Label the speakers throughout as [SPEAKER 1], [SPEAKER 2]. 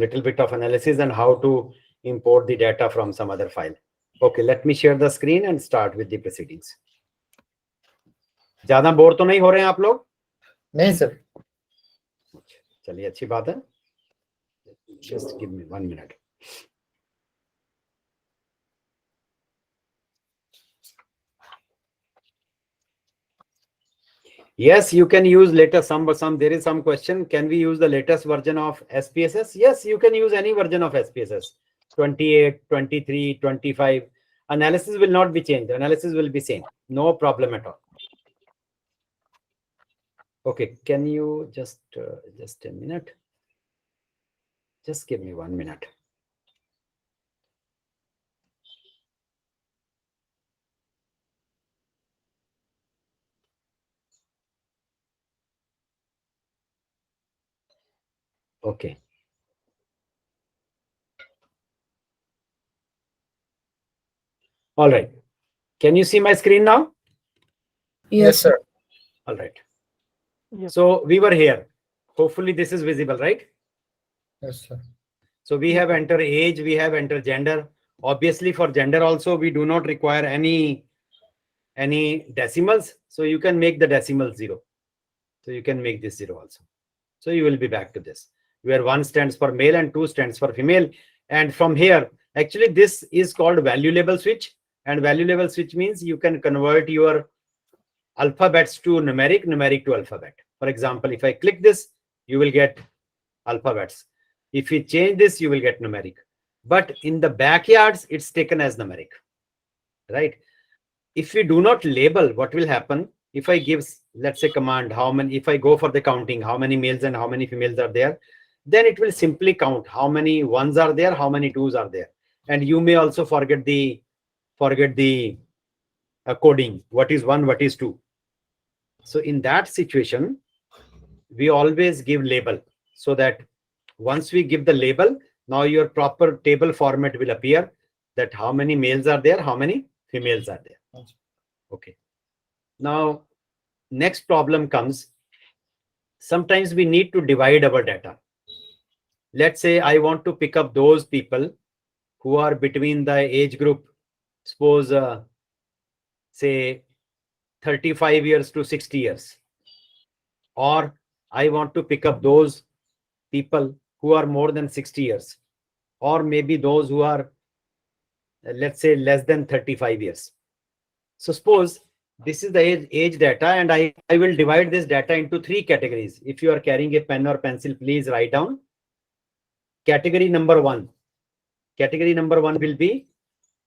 [SPEAKER 1] little bit of analysis and how to import the data from some other file. Okay, let me share the screen and start with the proceedings. ज्यादा bore तो नहीं हो रहे हैं आप लोग?
[SPEAKER 2] नहीं सर.
[SPEAKER 1] चलिए अच्छी बात है. Just give me 1 minute. Yes, you can use latest. There is some question. Can we use the latest version of SPSS? Yes, you can use any version of SPSS. 28, 23, 25. Analysis will not be changed. Analysis will be same. No problem at all. Okay, can you just a minute? Just give me 1 minute. Okay. All right. Can you see my screen now?
[SPEAKER 2] Yes, sir.
[SPEAKER 1] All right.
[SPEAKER 3] Yes.
[SPEAKER 1] So we were here. Hopefully this is visible, right?
[SPEAKER 2] Yes, sir.
[SPEAKER 1] So we have entered age, we have entered gender. Obviously for gender also, we do not require any decimals. So you can make the decimal 0. So you can make this 0 also. So you will be back to this, where 1 stands for male and 2 stands for female. And from here, actually this is called value label switch. And value label switch means you can convert your alphabets to numeric, numeric to alphabet. For example, if I click this, you will get alphabets. If you change this, you will get numeric. But in the backyards, it's taken as numeric, right? If we do not label, what will happen? If I give, let's say, command, how many, if I go for the counting, how many males and how many females are there, then it will simply count how many ones are there, how many twos are there. And you may also forget the coding. What is 1, what is 2? So in that situation, we always give label, so that once we give the label, now your proper table format will appear, that how many males are there, how many females are there. Okay. Now, next problem comes. Sometimes we need to divide our data. Let's say I want to pick up those people who are between the age group, suppose, say 35 years to 60 years. Or I want to pick up those people who are more than 60 years. Or maybe those who are, let's say, less than 35 years. So suppose this is the age data, and I will divide this data into 3 categories. If you are carrying a pen or pencil, please write down. Category number 1. Category number 1 will be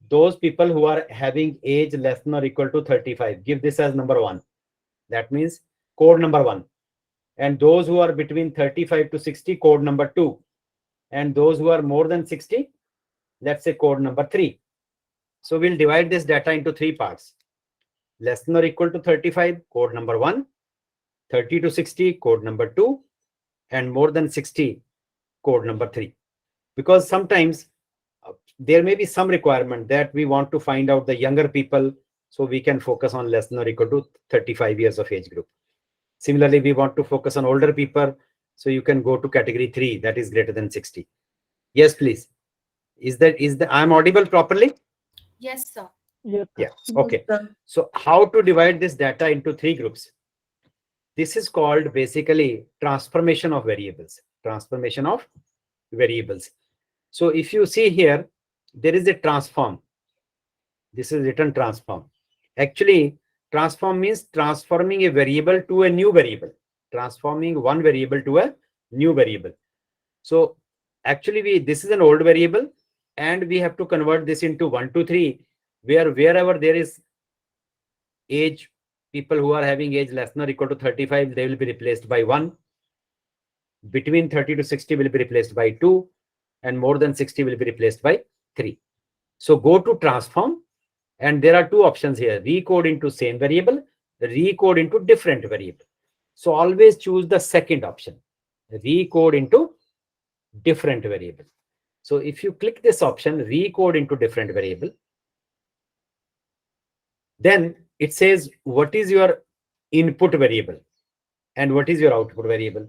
[SPEAKER 1] those people who are having age less than or equal to 35. Give this as number 1. That means code number 1. And those who are between 35 to 60, code number 2. And those who are more than 60, let's say code number 3. So we'll divide this data into 3 parts. Less than or equal to 35, code number 1. 30 to 60, code number 2. And more than 60, code number 3. Because sometimes there may be some requirement that we want to find out the younger people, so we can focus on less than or equal to 35 years of age group. Similarly, we want to focus on older people, so you can go to category 3, that is greater than 60. Yes, please. I'm audible properly?
[SPEAKER 4] Yes, sir.
[SPEAKER 3] Yes.
[SPEAKER 1] Yeah. Okay. So how to divide this data into 3 groups? This is called basically transformation of variables. Transformation of variables. So if you see here, there is a transform. This is written transform. Actually, transform means transforming a variable to a new variable. Transforming one variable to a new variable. So actually, this is an old variable, and we have to convert this into 1, 2, 3, where wherever there is age, people who are having age less than or equal to 35, they will be replaced by 1. Between 30 to 60 will be replaced by 2, and more than 60 will be replaced by 3. So go to transform, and there are 2 options here: recode into same variable, recode into different variable. So always choose the second option, recode into different variable. So if you click this option, recode into different variable, then it says what is your input variable and what is your output variable.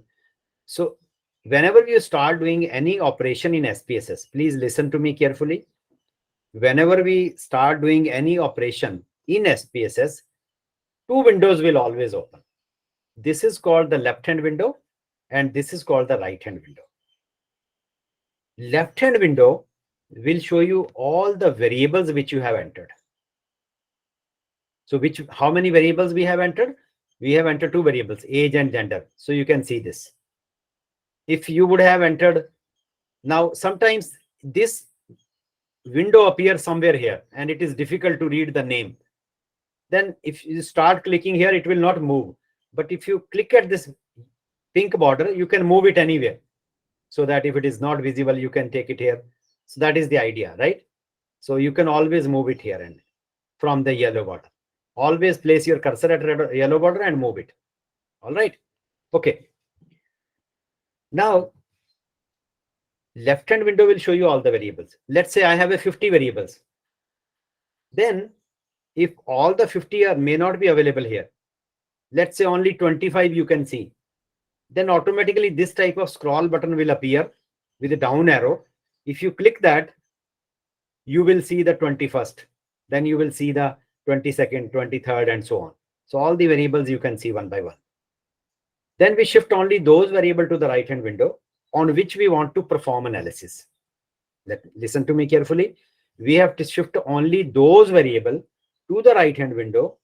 [SPEAKER 1] So whenever you start doing any operation in SPSS, please listen to me carefully. Whenever we start doing any operation in SPSS, two windows will always open. This is called the left hand window and this is called the right hand window. Left hand window will show you all the variables which you have entered. So how many variables we have entered? We have entered two variables, age and gender. So you can see this. If you would have entered, now sometimes this window appears somewhere here and it is difficult to read the name. Then if you start clicking here, it will not move. But if you click at this pink border, you can move it anywhere. So that if it is not visible, you can take it here. So that is the idea, right? So you can always move it here and from the yellow border. Always place your cursor at yellow border and move it. All right. Okay. Now, left hand window will show you all the variables. Let's say I have a 50 variables. Then if all the 50 may not be available here, let's say only 25 you can see, then automatically this type of scroll button will appear with a down arrow. If you click that, you will see the 21st. Then you will see the 22nd, 23rd, and so on. So all the variables you can see one by one. Then we shift only those variables to the right hand window on which we want to perform analysis. Listen to me carefully. We have to shift only those variables to the right hand window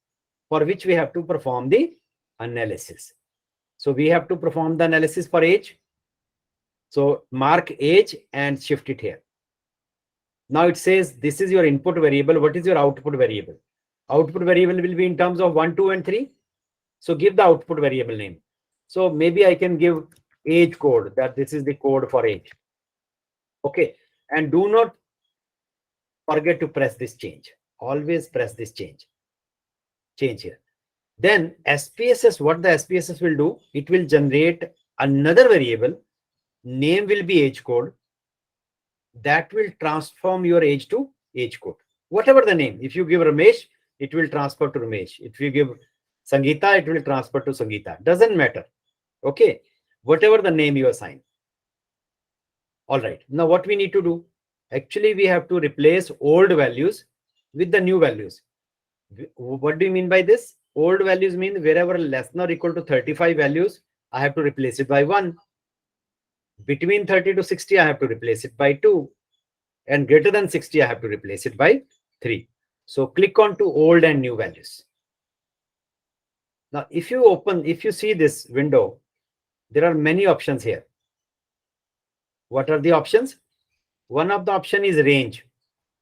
[SPEAKER 1] for which we have to perform the analysis. So we have to perform the analysis for age. So mark age and shift it here. Now it says this is your input variable. What is your output variable? Output variable will be in terms of 1, 2, and 3. So give the output variable name. So maybe I can give age code, that this is the code for age. Okay. And do not forget to press this change. Always press this change here. Then SPSS, what the SPSS will do, it will generate another variable. Name will be age code. That will transform your age to age code. Whatever the name. If you give Ramesh, it will transfer to Ramesh. If you give Sangeeta, it will transfer to Sangeeta. Doesn't matter. Okay. Whatever the name you assign. All right. Now what we need to do? Actually, we have to replace old values with the new values. What do you mean by this? Old values mean wherever less than or equal to 35 values, I have to replace it by 1. Between 30 to 60, I have to replace it by 2. And greater than 60, I have to replace it by 3. So click on to old and new values. Now, if you see this window, there are many options here. What are the options? One of the option is range.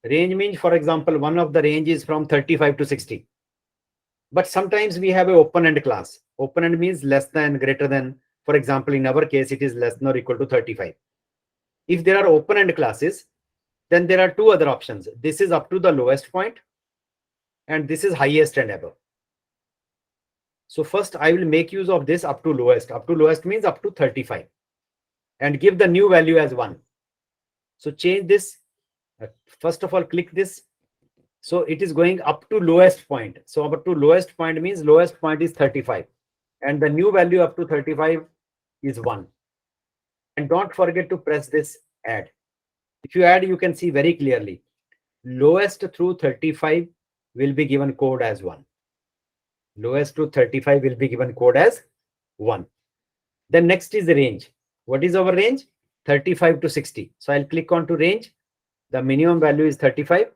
[SPEAKER 1] Range means, for example, one of the range is from 35 to 60. But sometimes we have an open-end class. Open-end means less than, greater than. For example, in our case, it is less than or equal to 35. If there are open-end classes, then there are two other options. This is up to the lowest point, and this is highest and above. So first, I will make use of this up to lowest. Up to lowest means up to 35. And give the new value as 1. So change this. First of all, click this. So it is going up to lowest point. So up to lowest point means lowest point is 35. And the new value up to 35 is 1. And don't forget to press this add. If you add, you can see very clearly. Lowest through 35 will be given code as 1. Lowest to 35 will be given code as 1. Then next is the range. What is our range? 35 to 60. So I'll click on to range. The minimum value is 35.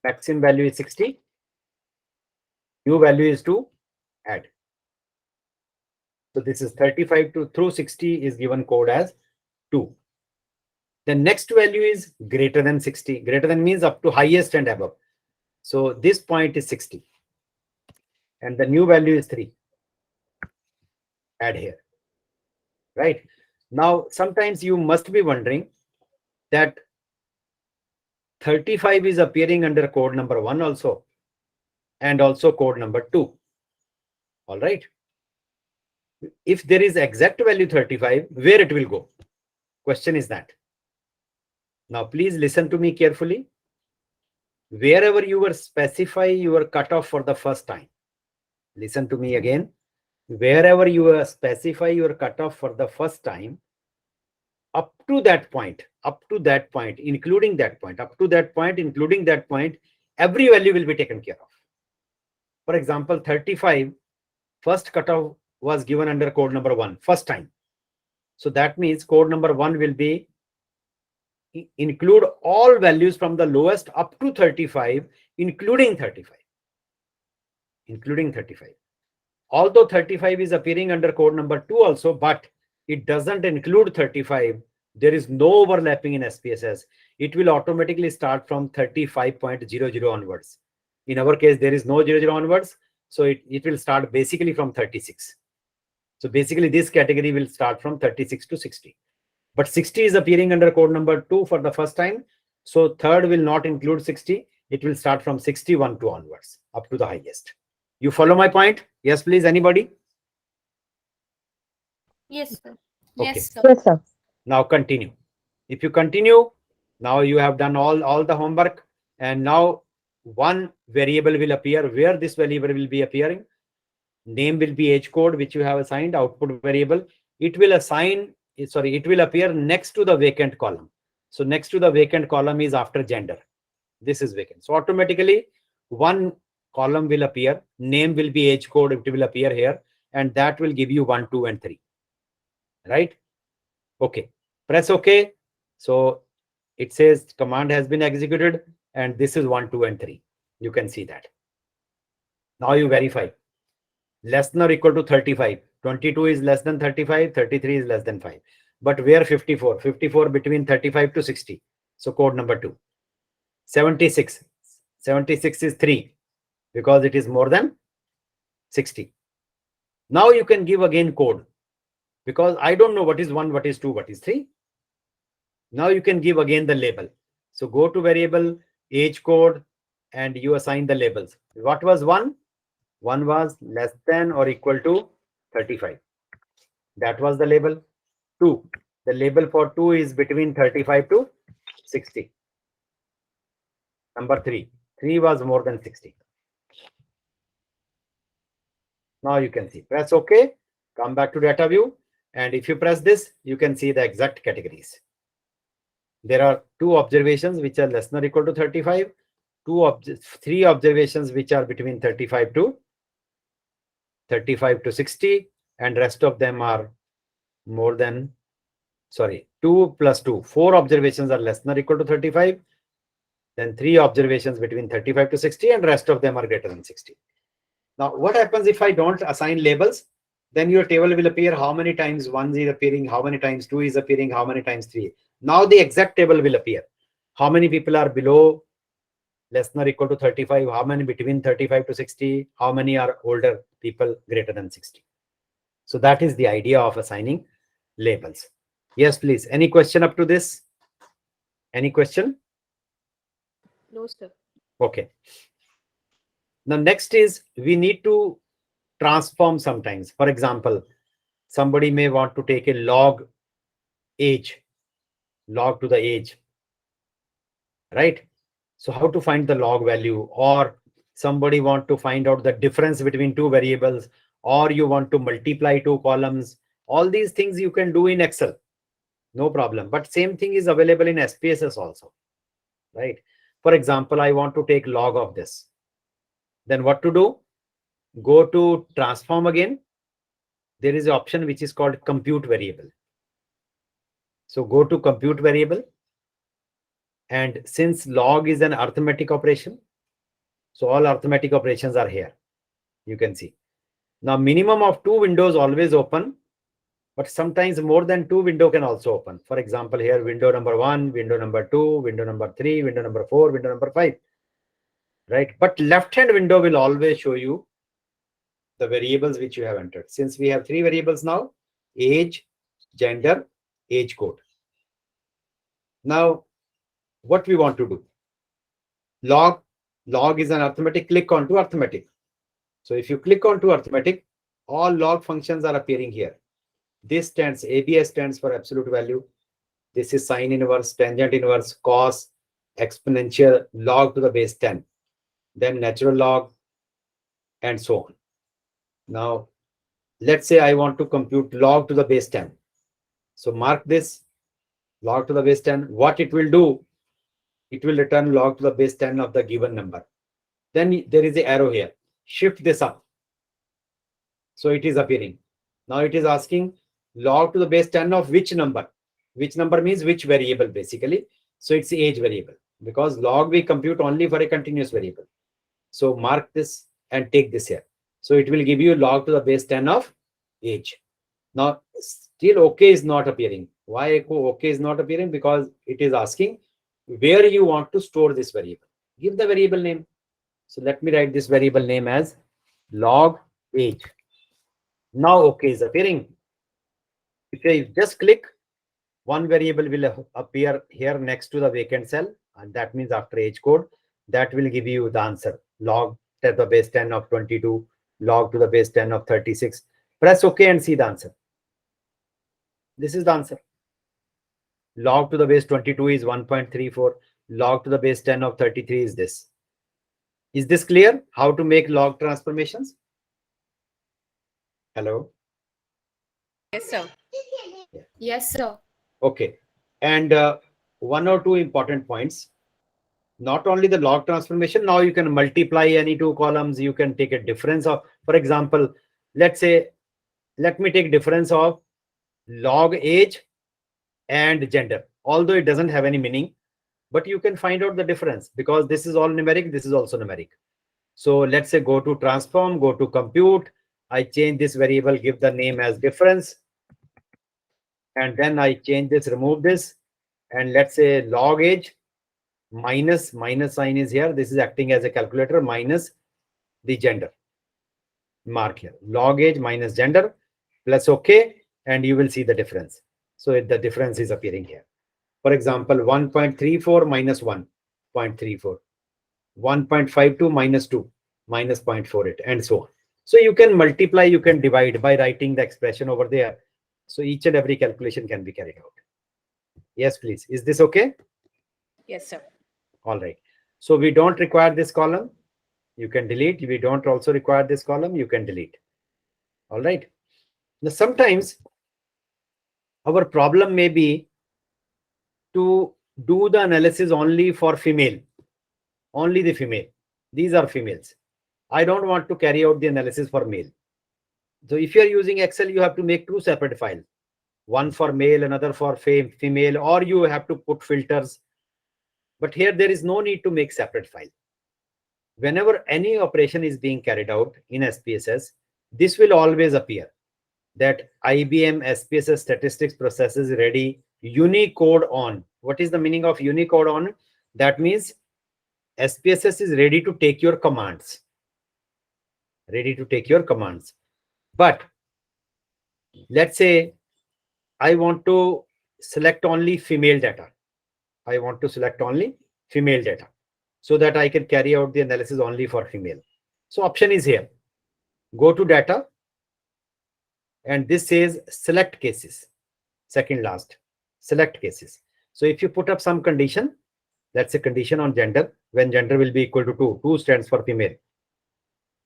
[SPEAKER 1] Maximum value is 60. New value is 2. Add. So this is 35 to through 60 is given code as 2. The next value is greater than 60. Greater than means up to highest and above. So this point is 60. And the new value is 3. Add here. Right. Now, sometimes you must be wondering that 35 is appearing under code number 1 also, and also code number 2. All right. If there is exact value 35, where it will go? Question is that. Now, please listen to me carefully. Wherever you will specify your cutoff for the first time, listen to me again. wherever you specify your cutoff for the first time, up to that point, including that point, every value will be taken care of. For example, 35, first cutoff was given under code number 1, first time. So that means code number 1 will be include all values from the lowest up to 35, including 35. Although 35 is appearing under code number 2 also, but it doesn't include 35. There is no overlapping in SPSS. It will automatically start from 35.00 onwards. In our case, there is no 00 onwards. So it will start basically from 36. So basically this category will start from 36 to 60. But 60 is appearing under code number 2 for the first time. So third will not include 60. It will start from 61 to onwards, up to the highest. You follow my point? Yes, please. Anybody?
[SPEAKER 3] Yes, sir.
[SPEAKER 1] Okay.
[SPEAKER 4] Yes, sir.
[SPEAKER 5] Yes, sir.
[SPEAKER 1] Now continue. If you continue, now you have done all the homework, and now one variable will appear. Where this variable will be appearing? Name will be age code, which you have assigned, output variable. It will appear next to the vacant column. So next to the vacant column is after gender. This is vacant. So automatically one column will appear. Name will be age code. It will appear here, and that will give you 1, 2, and 3. Right? Okay. Press OK. So it says command has been executed, and this is 1, 2, and 3. You can see that. Now you verify. Less than or equal to 35. 22 is less than 35. 33 is less than 5. But where 54? 54 between 35 to 60. So code number 2. 76. 76 is 3 because it is more than 60. Now you can give again code, because I don't know what is 1, what is 2, what is 3. Now you can give again the label. So go to variable, age code, and you assign the labels. What was 1? 1 was less than or equal to 35. That was the label. 2. The label for 2 is between 35 to 60. Number 3. 3 was more than 60. Now you can see. Press OK. Come back to data view. And if you press this, you can see the exact categories. There are 2 observations which are less than or equal to 35. 3 observations which are between 35 to 60, and rest of them are more than, 2 plus 2. 4 observations are less than or equal to 35. Then 3 observations between 35 to 60, and rest of them are greater than 60. Now, what happens if I don't assign labels? Then your table will appear how many times 1 is appearing, how many times 2 is appearing, how many times 3. Now the exact table will appear. How many people are below less than or equal to 35, how many between 35 to 60, how many are older people greater than 60. So that is the idea of assigning labels. Yes, please. Any question up to this? Any question?
[SPEAKER 3] No, sir.
[SPEAKER 1] Okay. Now next is we need to transform sometimes. For example, somebody may want to take a log to the age, right? So how to find the log value, or somebody want to find out the difference between 2 variables, or you want to multiply 2 columns. All these things you can do in Excel, no problem. But same thing is available in SPSS also, right? For example, I want to take log of this. Then what to do? Go to transform again. There is an option which is called compute variable. So go to compute variable. And since log is an arithmetic operation, so all arithmetic operations are here. You can see. Now minimum of 2 windows always open, but sometimes more than 2 window can also open. For example, here window number 1, window number 2, window number 3, window number 4, window number 5. Right? But left-hand window will always show you the variables which you have entered. Since we have 3 variables now, age, gender, age code. Now, what we want to do? Log is an arithmetic. Click onto arithmetic. So if you click onto arithmetic, all log functions are appearing here. This stands, ABS stands for absolute value. This is sine inverse, tangent inverse, cos, exponential, log to the base 10, then natural log, and so on. Now, let's say I want to compute log to the base 10. So mark this log to the base 10. What it will do, it will return log to the base 10 of the given number. Then there is an arrow here. Shift this up. So it is appearing. Now it is asking log to the base 10 of which number? Which number means which variable basically. So it's the age variable, because log we compute only for a continuous variable. So mark this and take this here. So it will give you log to the base 10 of age. Now still OK is not appearing. Why OK is not appearing? Because it is asking where you want to store this variable. Give the variable name. So let me write this variable name as log age. Now OK is appearing. If I just click, one variable will appear here next to the vacant cell, and that means after age code, that will give you the answer. Log to the base 10 of 22, log to the base 10 of 36. Press OK and see the answer. This is the answer. Log to the base 22 is 1.34. Log to the base 10 of 33 is this. Is this clear? How to make log transformations? Hello?
[SPEAKER 3] Yes, sir.
[SPEAKER 4] Yes, sir.
[SPEAKER 1] Okay. And one or two important points. Not only the log transformation, now you can multiply any two columns. You can take a difference of, for example, let's say, let me take difference of log age and gender. Although it doesn't have any meaning, but you can find out the difference because this is all numeric. This is also numeric. So let's say go to transform, go to compute. I change this variable, give the name as difference. And then I change this, remove this. And let's say log age minus sign is here. This is acting as a calculator minus the gender. Mark here. Log age minus gender plus OK. And you will see the difference. So the difference is appearing here. For example, 1.34 minus 1.34. 1.52 minus 2 minus 0.48 and so on. So you can multiply, you can divide by writing the expression over there. So each and every calculation can be carried out. Yes, please. Is this okay?
[SPEAKER 3] Yes, sir.
[SPEAKER 1] All right. So we don't require this column. You can delete. We don't also require this column. You can delete. All right. Now, sometimes our problem may be to do the analysis only for female. Only the female. These are females. I don't want to carry out the analysis for male. So if you are using Excel, you have to make two separate files. One for male, another for female, or you have to put filters. But here there is no need to make separate file. Whenever any operation is being carried out in SPSS, this will always appear that IBM SPSS statistics process is ready, Unicode on. What is the meaning of Unicode on? That means SPSS is ready to take your commands. Ready to take your commands. But let's say I want to select only female data. I want to select only female data so that I can carry out the analysis only for female. So option is here. Go to data. And this says select cases. Second last. Select cases. So if you put up some condition, that's a condition on gender, when gender will be equal to 2. 2 stands for female.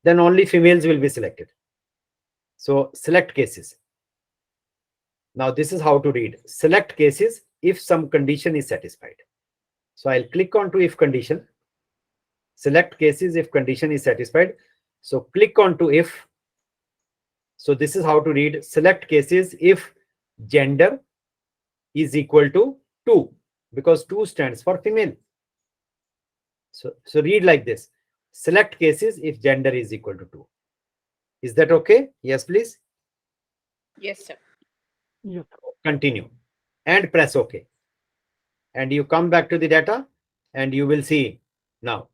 [SPEAKER 1] Then only females will be selected. So select cases. Now this is how to read. Select cases if some condition is satisfied. So I'll click on to if condition. Select cases if condition is satisfied. So click on to if. So this is how to read. Select cases if gender is equal to 2, because 2 stands for female. So read like this. Select cases if gender is equal to 2. Is that okay? Yes, please.
[SPEAKER 3] Yes, sir.
[SPEAKER 2] Yes.
[SPEAKER 1] Continue and press OK. And you come back to the data and you will see now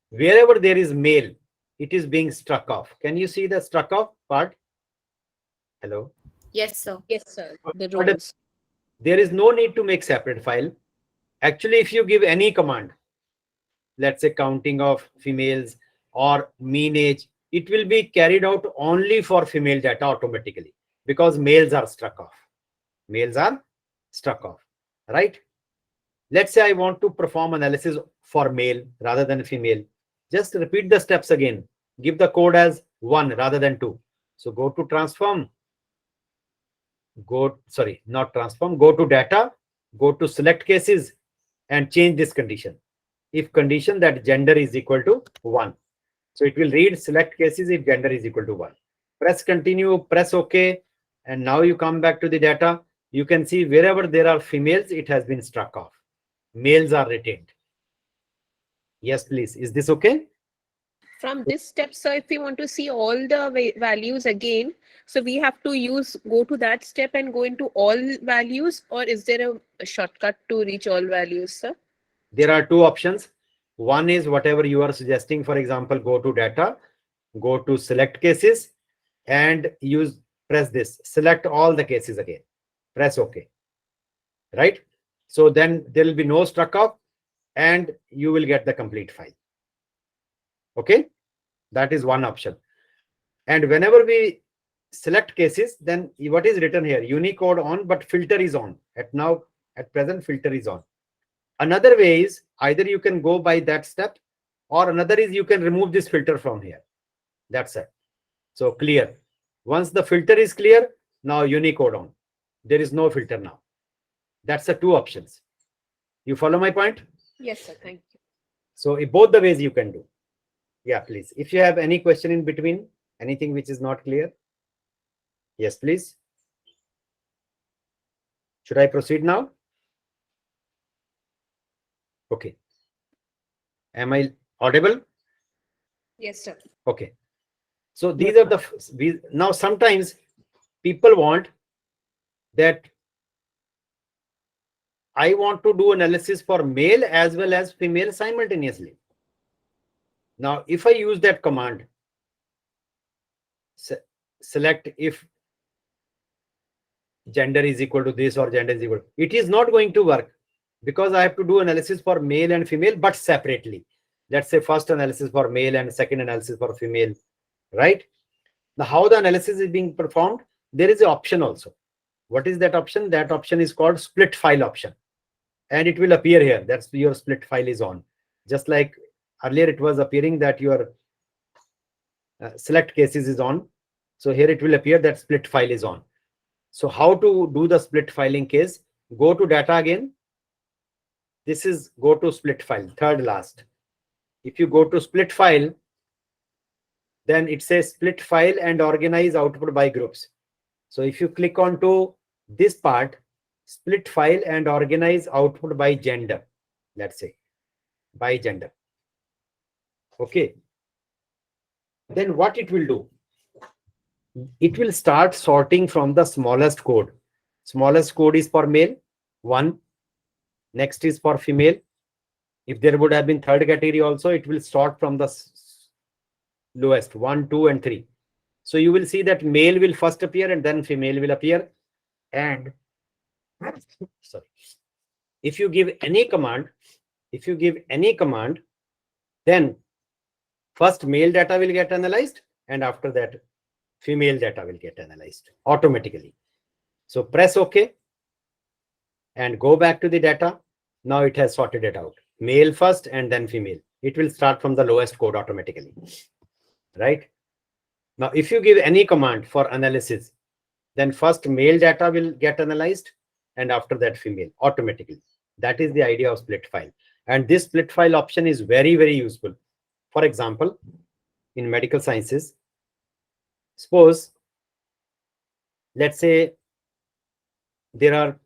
[SPEAKER 1] wherever there is male, it is being struck off. Can you see the struck off part? Hello?
[SPEAKER 4] Yes, sir.
[SPEAKER 3] Yes, sir. The
[SPEAKER 1] What
[SPEAKER 3] roles.
[SPEAKER 1] There is no need to make separate file. Actually, if you give any command, let's say counting of females or mean age, it will be carried out only for female data automatically because males are struck off. Males are struck off, right? Let's say I want to perform analysis for male rather than female. Just repeat the steps again. Give the code as 1 rather than 2. So go to transform, go to data, go to select cases and change this condition. If condition that gender is equal to 1. So it will read select cases if gender is equal to 1. Press continue, press OK. And now you come back to the data. You can see wherever there are females, it has been struck off. Males are retained. Yes, please. Is this okay?
[SPEAKER 3] From this step, sir, if we want to see all the values again, so we have to go to that step and go into all values, or is there a shortcut to reach all values, sir?
[SPEAKER 1] There are two options. One is whatever you are suggesting. For example, go to data, go to select cases and press this, select all the cases again. Press OK. Right? So then there will be no struck off and you will get the complete file. Okay? That is one option. And whenever we select cases, then what is written here? Unicode on, but filter is on. At present, filter is on. Another way is either you can go by that step, or another is you can remove this filter from here. That's it. So clear. Once the filter is clear, now Unicode on. There is no filter now. That's the two options. You follow my point?
[SPEAKER 3] Yes, sir. Thank you.
[SPEAKER 1] So both the ways you can do. Yeah, please. If you have any question in between, anything which is not clear. Yes, please. Should I proceed now? Okay. Am I audible?
[SPEAKER 3] Yes, sir.
[SPEAKER 1] Okay. So these are now sometimes people want that I want to do analysis for male as well as female simultaneously. Now, if I use that command, select if gender is equal to this or gender is equal, it is not going to work because I have to do analysis for male and female, but separately. Let's say first analysis for male and second analysis for female, right? Now, how the analysis is being performed, there is an option also. What is that option? That option is called split file option. And it will appear here. That's your split file is on. Just like earlier it was appearing that your select cases is on. So here it will appear that split file is on. So how to do the split filing case? Go to data again. This is go to split file, third last. If you go to split file, then it says split file and organize output by groups. So if you click on to this part, split file and organize output by gender, let's say by gender. Okay. Then what it will do? It will start sorting from the smallest code. Smallest code is for male, 1. Next is for female. If there would have been third category also, it will start from the lowest, 1, 2, and 3. So you will see that male will first appear and then female will appear. And sorry, if you give any command, then first male data will get analyzed and after that female data will get analyzed automatically. So press OK and go back to the data. Now it has sorted it out. Male first and then female. It will start from the lowest code automatically. Right? Now, if you give any command for analysis, then first male data will get analyzed and after that female automatically. That is the idea of split file. And this split file option is very, very useful. For example, in medical sciences, suppose, let's say there are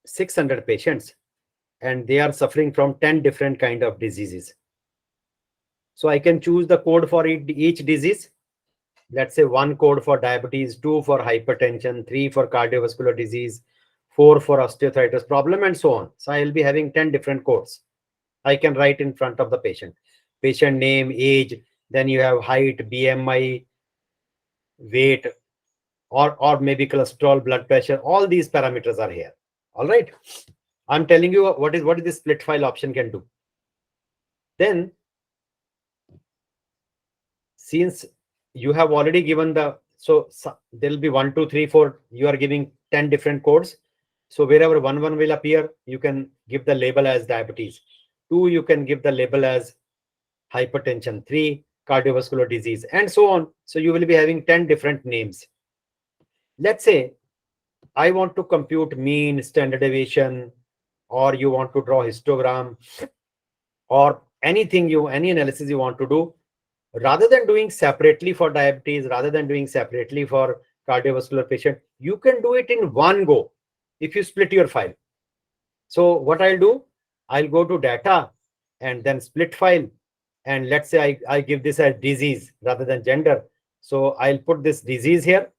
[SPEAKER 1] 600 patients and they are suffering from 10 different kind of diseases. So I can choose the code for each disease. Let's say 1 code for diabetes, 2 for hypertension, 3 for cardiovascular disease, 4 for osteoarthritis problem, and so on. So I'll be having 10 different codes. I can write in front of the patient. Patient name, age, then you have height, BMI, weight, or maybe cholesterol, blood pressure. All these parameters are here. All right. I'm telling you what is this split file option can do. Then, since you have already given so there will be 1, 2, 3, 4. You are giving 10 different codes. So wherever 1 will appear, you can give the label as diabetes. 2, you can give the label as hypertension. 3, cardiovascular disease, and so on. So you will be having 10 different names. Let's say I want to compute mean, standard deviation, or you want to draw histogram, or any analysis you want to do. Rather than doing separately for diabetes, rather than doing separately for cardiovascular patient, you can do it in one go if you split your file. So what I'll do, I'll go to data and then split file. And let's say I give this as disease rather than gender. So I'll put this disease here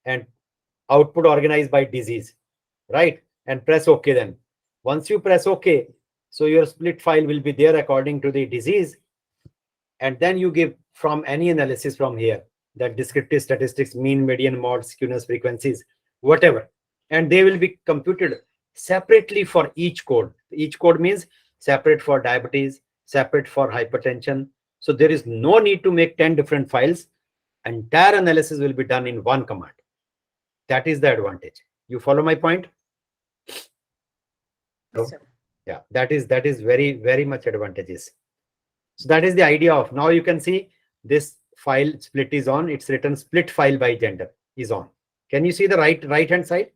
[SPEAKER 1] and output organized by disease, right? And press OK then. Once you press OK, so your split file will be there according to the disease. And then you give from any analysis from here, that descriptive statistics, mean, median, mode, skewness, frequencies, whatever. And they will be computed separately for each code. Each code means separate for diabetes, separate for hypertension. So there is no need to make 10 different files. Entire analysis will be done in one command. That is the advantage. You follow my point?
[SPEAKER 3] Yes, sir.
[SPEAKER 1] Yeah, that is very, very much advantageous. So that is the idea of, now you can see this file split is on. It's written split file by gender is on. Can you see the right hand side?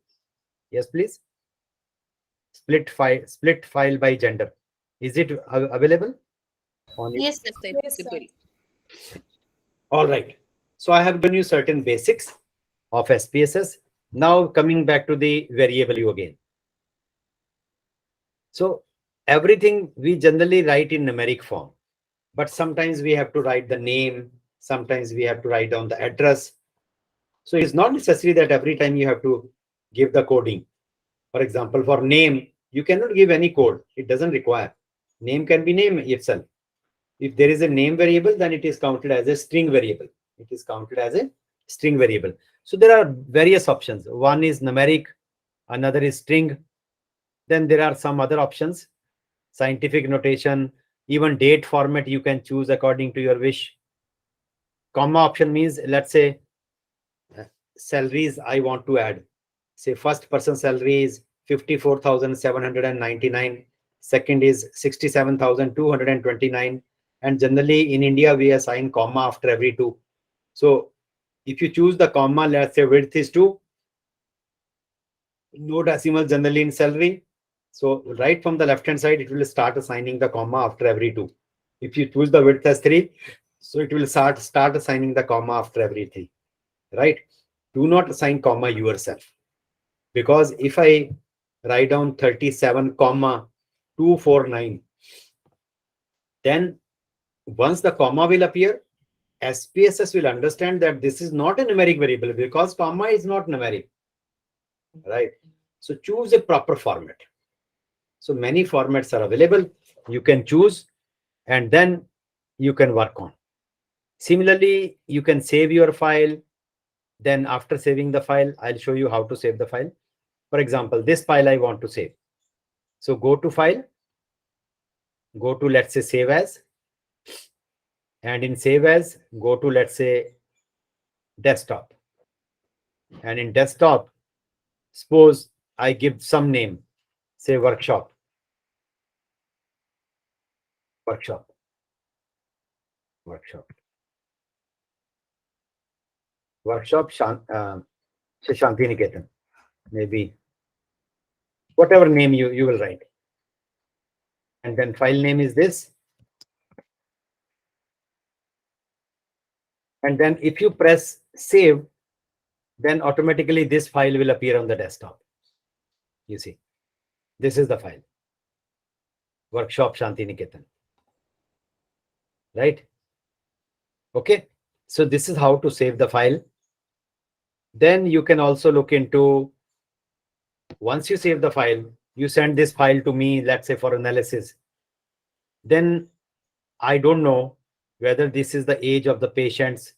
[SPEAKER 1] Yes, please. Split file by gender. Is it available on your?
[SPEAKER 4] Yes,
[SPEAKER 3] Yes, sir,
[SPEAKER 4] sir.
[SPEAKER 3] it's visible.
[SPEAKER 1] All right. So I have given you certain basics of SPSS. Now coming back to the variable U again. So everything we generally write in numeric form, but sometimes we have to write the name. Sometimes we have to write down the address. So it's not necessary that every time you have to give the coding. For example, for name, you cannot give any code. It doesn't require. Name can be name itself. If there is a name variable, then it is counted as a string variable. It is counted as a string variable. So there are various options. One is numeric, another is string. Then there are some other options, scientific notation, even date format you can choose according to your wish. Comma option means, let's say, salaries I want to add. Say first person salary is 54,799. Second is 67,229. And generally in India, we assign comma after every two. So if you choose the comma, let's say width is 2, no decimal generally in salary. So right from the left hand side, it will start assigning the comma after every 2. If you choose the width as 3, so it will start assigning the comma after every 3, right? Do not assign comma yourself, because if I write down 37,249, then once the comma will appear, SPSS will understand that this is not a numeric variable because comma is not numeric, right? So choose a proper format. So many formats are available. You can choose and then you can work on. Similarly, you can save your file. Then after saving the file, I'll show you how to save the file. For example, this file I want to save. So go to file, go to, let's say, save as, and in save as, go to, let's say, desktop. And in desktop, suppose I give some name, say workshop. Workshop. Say Shanti Niketan, maybe whatever name you will write. And then file name is this. And then if you press save, then automatically this file will appear on the desktop. You see, this is the file, workshop Shanti Niketan, right? Okay, so this is how to save the file. Then you can also look into, once you save the file, you send this file to me, let's say for analysis. Then I don't know whether this is the age of the patients,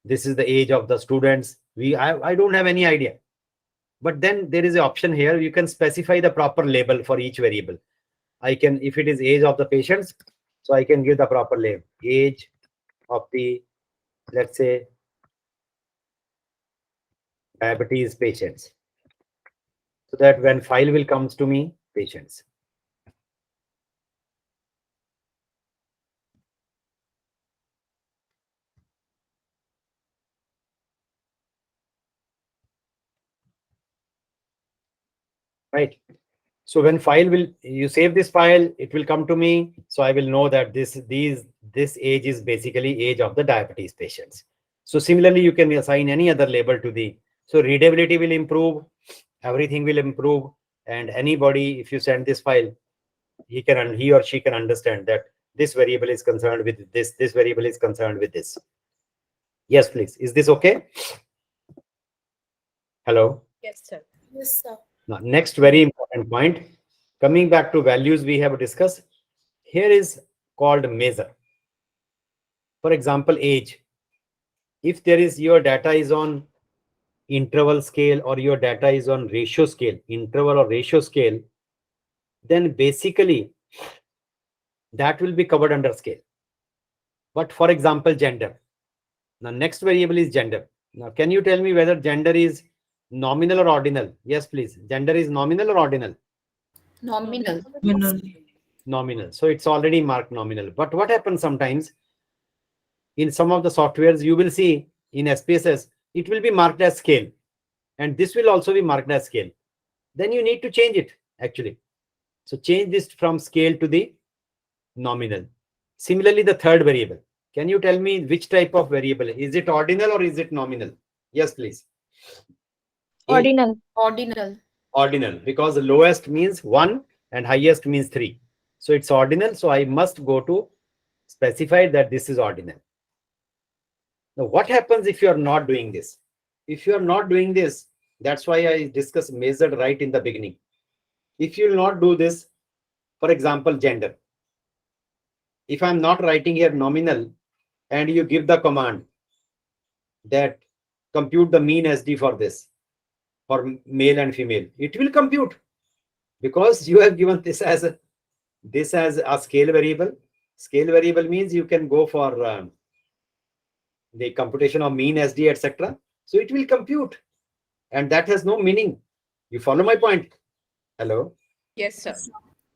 [SPEAKER 1] this is the age of the students. I don't have any idea. But then there is an option here. You can specify the proper label for each variable. I can, if it is age of the patients, so I can give the proper label, age of the, let's say, diabetes patients. So that when file will comes to me, patients. right? So when you save this file, it will come to me. So I will know that this age is basically age of the diabetes patients. So similarly, you can assign any other label to the, so readability will improve, everything will improve. And anybody, if you send this file, he or she can understand that this variable is concerned with this variable is concerned with this. Yes, please. Is this okay? Hello.
[SPEAKER 3] Yes, sir.
[SPEAKER 4] Yes, sir.
[SPEAKER 1] Now, next very important point, coming back to values we have discussed, here is called measure. For example, age. If there is your data is on interval scale or your data is on ratio scale, interval or ratio scale, then basically that will be covered under scale. But for example, gender. Now, next variable is gender. Now, can you tell me whether gender is nominal or ordinal? Yes, please. Gender is nominal or ordinal?
[SPEAKER 4] Nominal.
[SPEAKER 1] Nominal. So it's already marked nominal. But what happens sometimes in some of the softwares, you will see in SPSS, it will be marked as scale. And this will also be marked as scale. Then you need to change it actually. So change this from scale to the nominal. Similarly, the third variable. Can you tell me which type of variable? Is it ordinal or is it nominal? Yes, please.
[SPEAKER 5] Ordinal.
[SPEAKER 4] Ordinal.
[SPEAKER 1] Ordinal, because the lowest means 1 and highest means 3. So it's ordinal. So I must go to specify that this is ordinal. Now, what happens if you are not doing this? If you are not doing this, that's why I discussed measured right in the beginning. If you will not do this, for example, gender. If I'm not writing here nominal and you give the command that compute the mean SD for this, for male and female, it will compute because you have given this as a scale variable. Scale variable means you can go for the computation of mean SD, etc. So it will compute, and that has no meaning. You follow my point? Hello?
[SPEAKER 3] Yes, sir.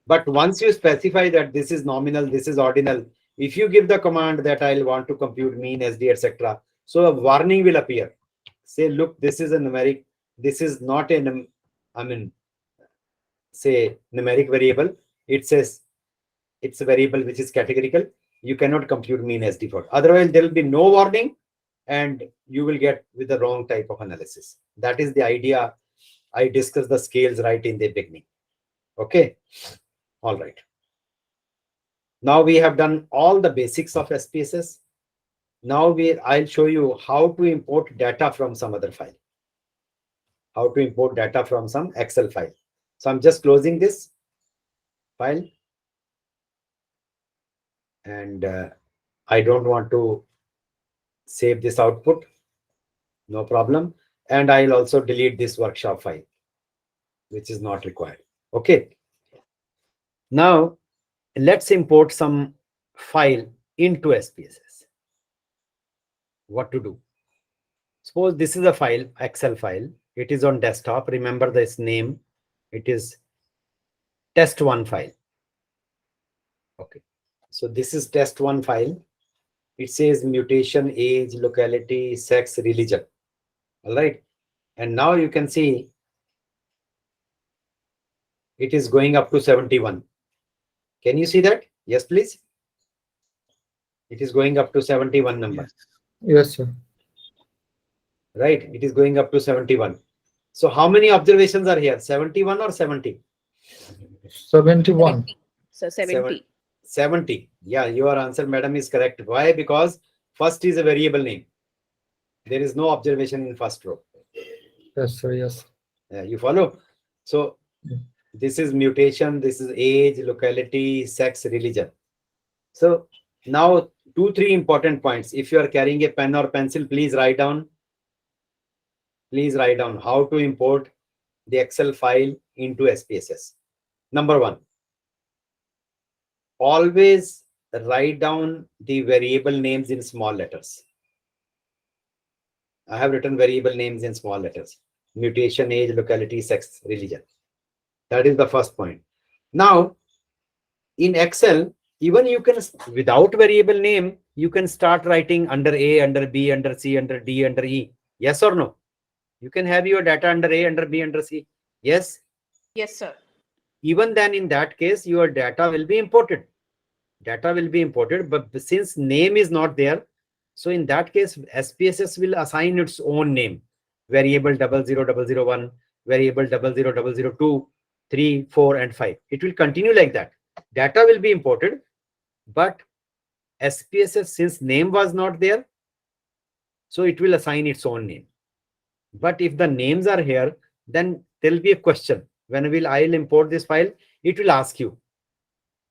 [SPEAKER 1] But once you specify that this is nominal, this is ordinal, if you give the command that I'll want to compute mean SD, etc., so a warning will appear. Say, look, this is a numeric, this is not a, say numeric variable. It says it's a variable which is categorical. You cannot compute mean SD for. Otherwise, there will be no warning and you will get with the wrong type of analysis. That is the idea. I discussed the scales right in the beginning. Okay. All right. Now we have done all the basics of SPSS. Now I'll show you how to import data from some other file. How to import data from some Excel file. So I'm just closing this file. And I don't want to save this output. No problem. And I'll also delete this workshop file, which is not required. Okay. Now, let's import some file into SPSS. What to do? Suppose this is a file, Excel file. It is on desktop. Remember this name. It is test1 file. Okay. So this is test1 file. It says mutation, age, locality, sex, religion. All right. And now you can see it is going up to 71. Can you see that? Yes, please. It is going up to 71 number.
[SPEAKER 2] Yes, sir.
[SPEAKER 1] Right. It is going up to 71. So how many observations are here? 71 or 70?
[SPEAKER 2] 71.
[SPEAKER 3] So 70.
[SPEAKER 1] 70. Yeah, your answer, madam, is correct. Why? Because first is a variable name. There is no observation in first row.
[SPEAKER 2] Yes, sir. Yes.
[SPEAKER 1] You follow? So this is mutation, this is age, locality, sex, religion. So now 2-3 important points. If you are carrying a pen or pencil, please write down. Please write down how to import the Excel file into SPSS. Number 1, always write down the variable names in small letters. I have written variable names in small letters. Mutation, age, locality, sex, religion. That is the first point. Now, in Excel, even you can, without variable name, you can start writing under A, under B, under C, under D, under E. Yes or no? You can have your data under A, under B, under C. Yes?
[SPEAKER 3] Yes, sir.
[SPEAKER 1] Even then in that case, your data will be imported. Data will be imported, but since name is not there, so in that case, SPSS will assign its own name. Variable 00001, variable 00002, 3, 4, and 5. It will continue like that. Data will be imported, but SPSS, since name was not there, so it will assign its own name. But if the names are here, then there will be a question. When I'll import this file, it will ask you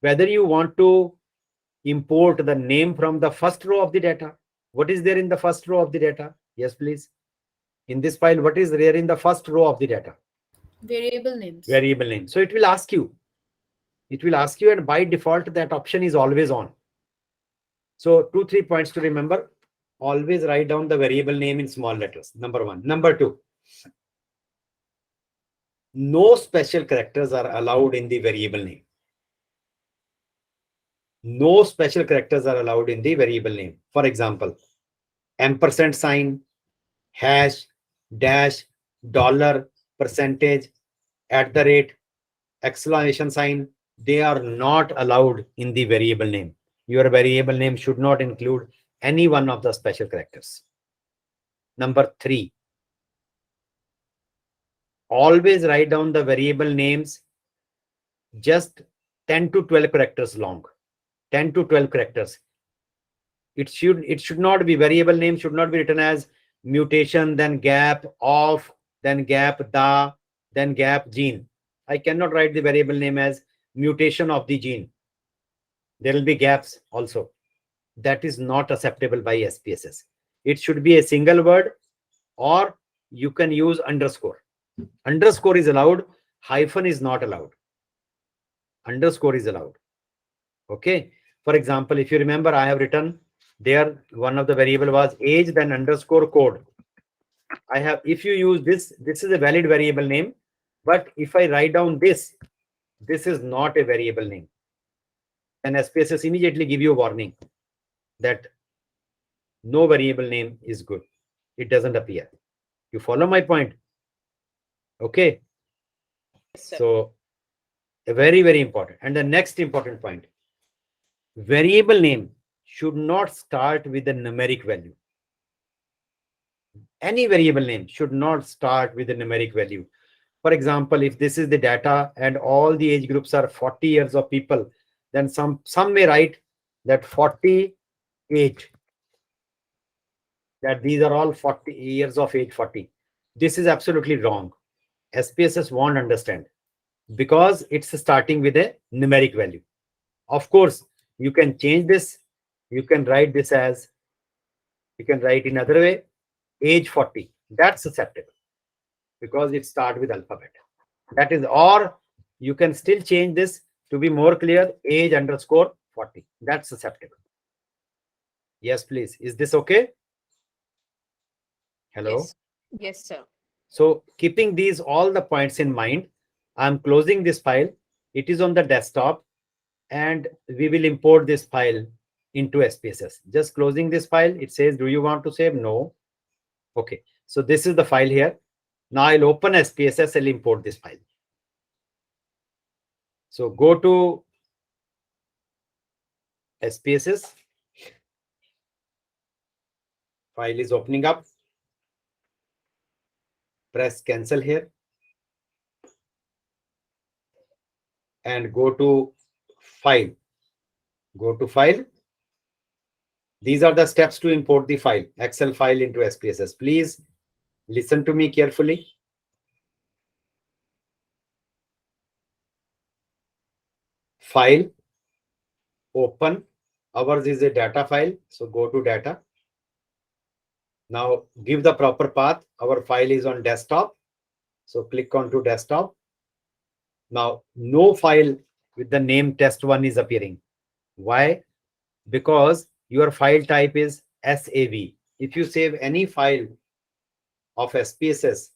[SPEAKER 1] whether you want to import the name from the first row of the data. What is there in the first row of the data? Yes, please. In this file, what is there in the first row of the data?
[SPEAKER 4] Variable names.
[SPEAKER 1] Variable name. So it will ask you. It will ask you, and by default, that option is always on. So 2-3 points to remember. Always write down the variable name in small letters. Number 1. Number 2. No special characters are allowed in the variable name. No special characters are allowed in the variable name. For example, ampersand sign, hash, dash, dollar, percentage, at the rate, exclamation sign, they are not allowed in the variable name. Your variable name should not include any one of the special characters. Number 3, always write down the variable names just 10 to 12 characters long. 10 to 12 characters. It should not be, variable name should not be written as mutation, then gap, off, then gap, the, then gap, gene. I cannot write the variable name as mutation of the gene. There will be gaps also. That is not acceptable by SPSS. It should be a single word, or you can use underscore. Underscore is allowed, hyphen is not allowed. Underscore is allowed. Okay. For example, if you remember, I have written there, one of the variable was age, then underscore code. I have, if you use this is a valid variable name, but if I write down this is not a variable name. And SPSS immediately give you a warning that no variable name is good. It doesn't appear. You follow my point? Okay.
[SPEAKER 3] Yes, sir.
[SPEAKER 1] So very, very important. And the next important point, variable name should not start with a numeric value. Any variable name should not start with a numeric value. For example, if this is the data and all the age groups are 40 years of people, then some may write that 40 age, that these are all 40 years of age 40. This is absolutely wrong. SPSS won't understand because it's starting with a numeric value. Of course, you can change this. You can write this as, you can write in other way, age 40. That's acceptable because it starts with alphabet. That is, or you can still change this to be more clear, age underscore 40. That's acceptable. Yes, please. Is this okay? Hello?
[SPEAKER 3] Yes. Yes, sir.
[SPEAKER 1] So keeping these all the points in mind, I'm closing this file. It is on the desktop and we will import this file into SPSS. Just closing this file. It says, do you want to save? No. Okay. So this is the file here. Now I'll open SPSS. I'll import this file. So go to SPSS. File is opening up. Press cancel here. And go to file. Go to file. These are the steps to import the file, Excel file into SPSS. Please listen to me carefully. File, open. Ours is a data file, so go to data. Now give the proper path. Our file is on desktop, so click on to desktop. Now no file with the name test1 is appearing. Why? Because your file type is SAV. If you save any file of SPSS,